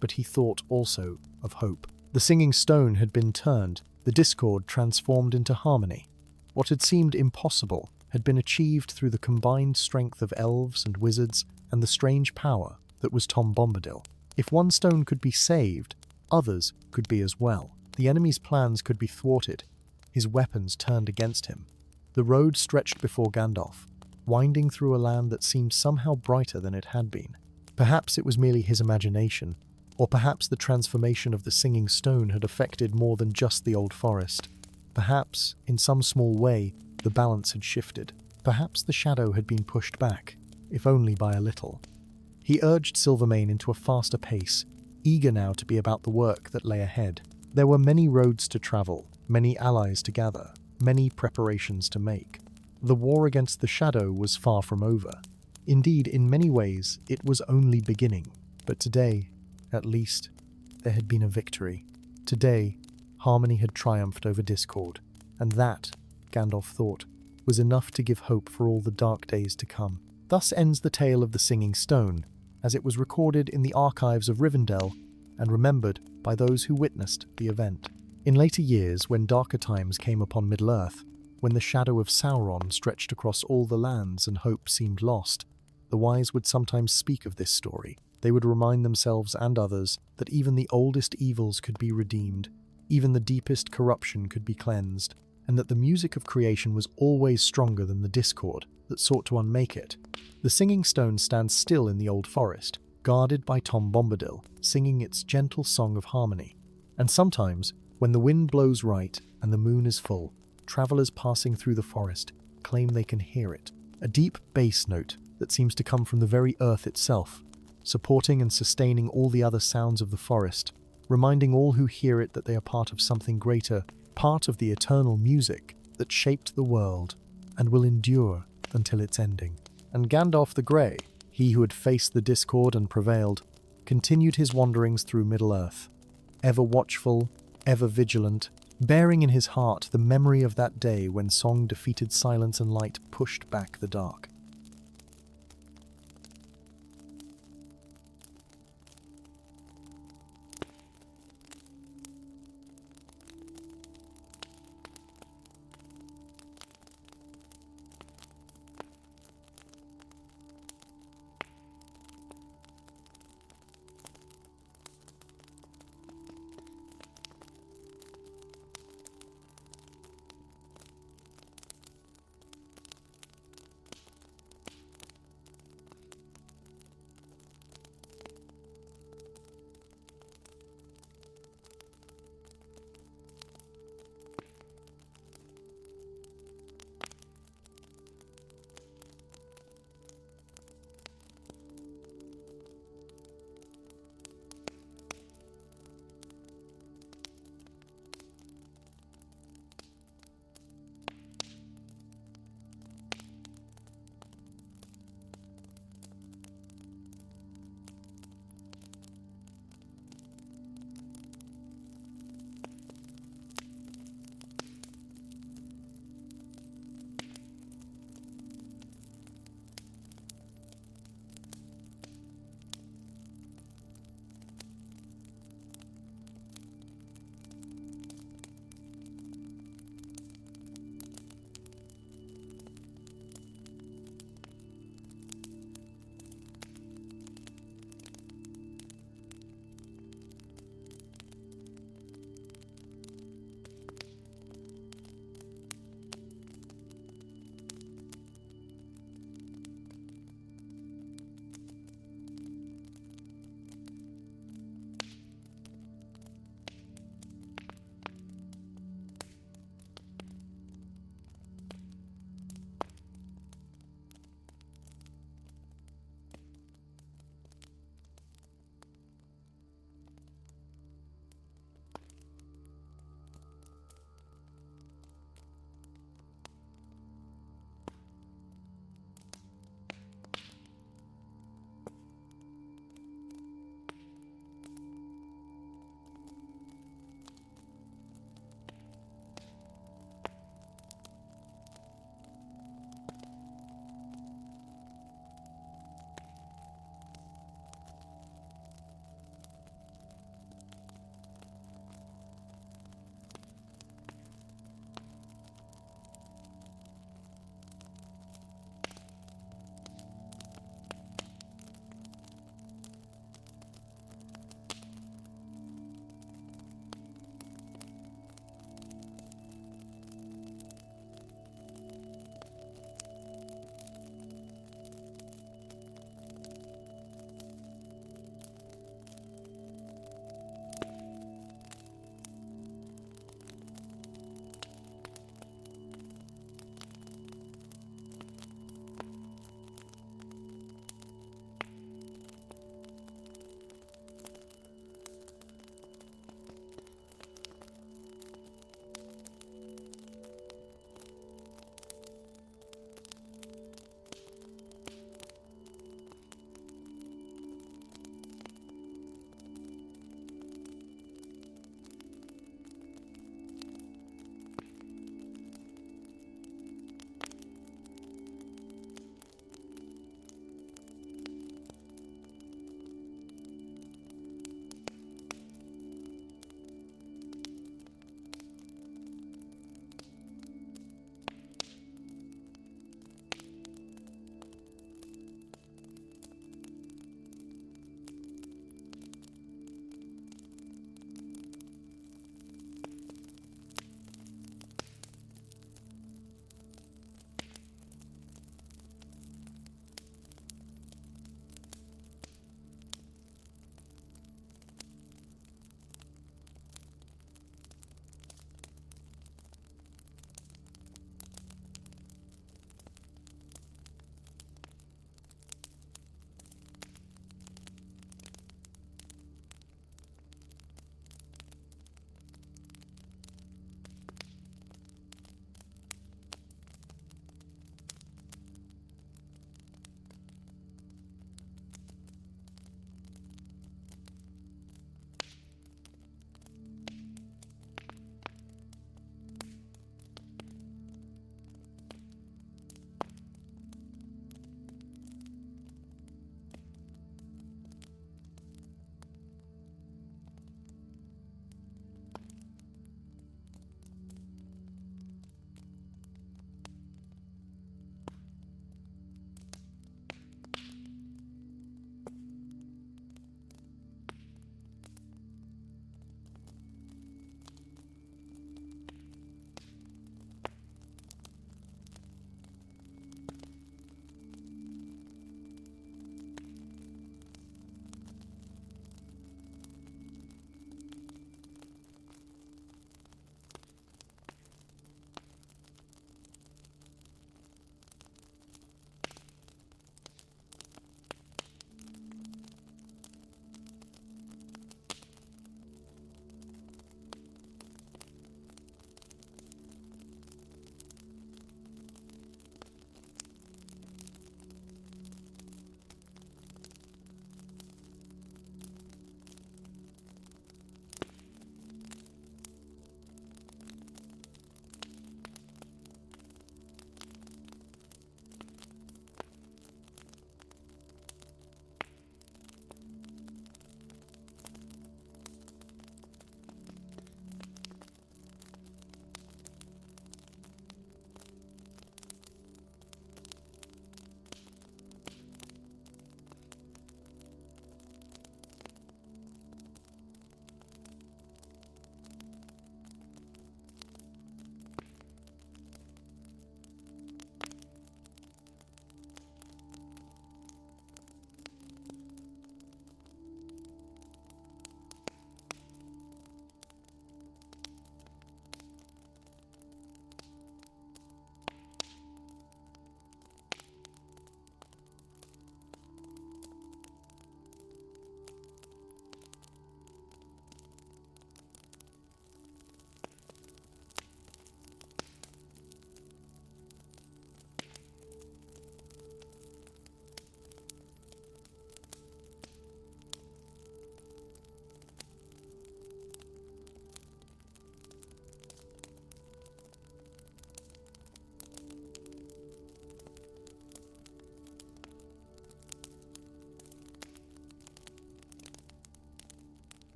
But he thought also of hope. The singing stone had been turned, the discord transformed into harmony. What had seemed impossible had been achieved through the combined strength of elves and wizards and the strange power that was Tom Bombadil. If one stone could be saved, others could be as well. The enemy's plans could be thwarted, his weapons turned against him. The road stretched before Gandalf, winding through a land that seemed somehow brighter than it had been. Perhaps it was merely his imagination, or perhaps the transformation of the singing stone had affected more than just the old forest. Perhaps, in some small way, the balance had shifted. Perhaps the shadow had been pushed back, if only by a little. He urged Silvermane into a faster pace, eager now to be about the work that lay ahead. There were many roads to travel, many allies to gather, many preparations to make. The war against the shadow was far from over. Indeed, in many ways, it was only beginning. But today, at least, there had been a victory. Today, harmony had triumphed over discord, and that, Gandalf thought, was enough to give hope for all the dark days to come. Thus ends the tale of the Singing Stone, as it was recorded in the archives of Rivendell and remembered by those who witnessed the event. In later years, when darker times came upon Middle-earth, when the shadow of Sauron stretched across all the lands and hope seemed lost, the wise would sometimes speak of this story. They would remind themselves and others that even the oldest evils could be redeemed, even the deepest corruption could be cleansed, and that the music of creation was always stronger than the discord that sought to unmake it. The Singing Stone stands still in the old forest, guarded by Tom Bombadil, singing its gentle song of harmony. And sometimes, when the wind blows right and the moon is full, travelers passing through the forest claim they can hear it, a deep bass note that seems to come from the very earth itself, supporting and sustaining all the other sounds of the forest, reminding all who hear it that they are part of something greater, part of the eternal music that shaped the world and will endure until its ending. And Gandalf the Grey, he who had faced the discord and prevailed, continued his wanderings through Middle-earth, ever watchful, ever vigilant, bearing in his heart the memory of that day when song defeated silence and light pushed back the dark.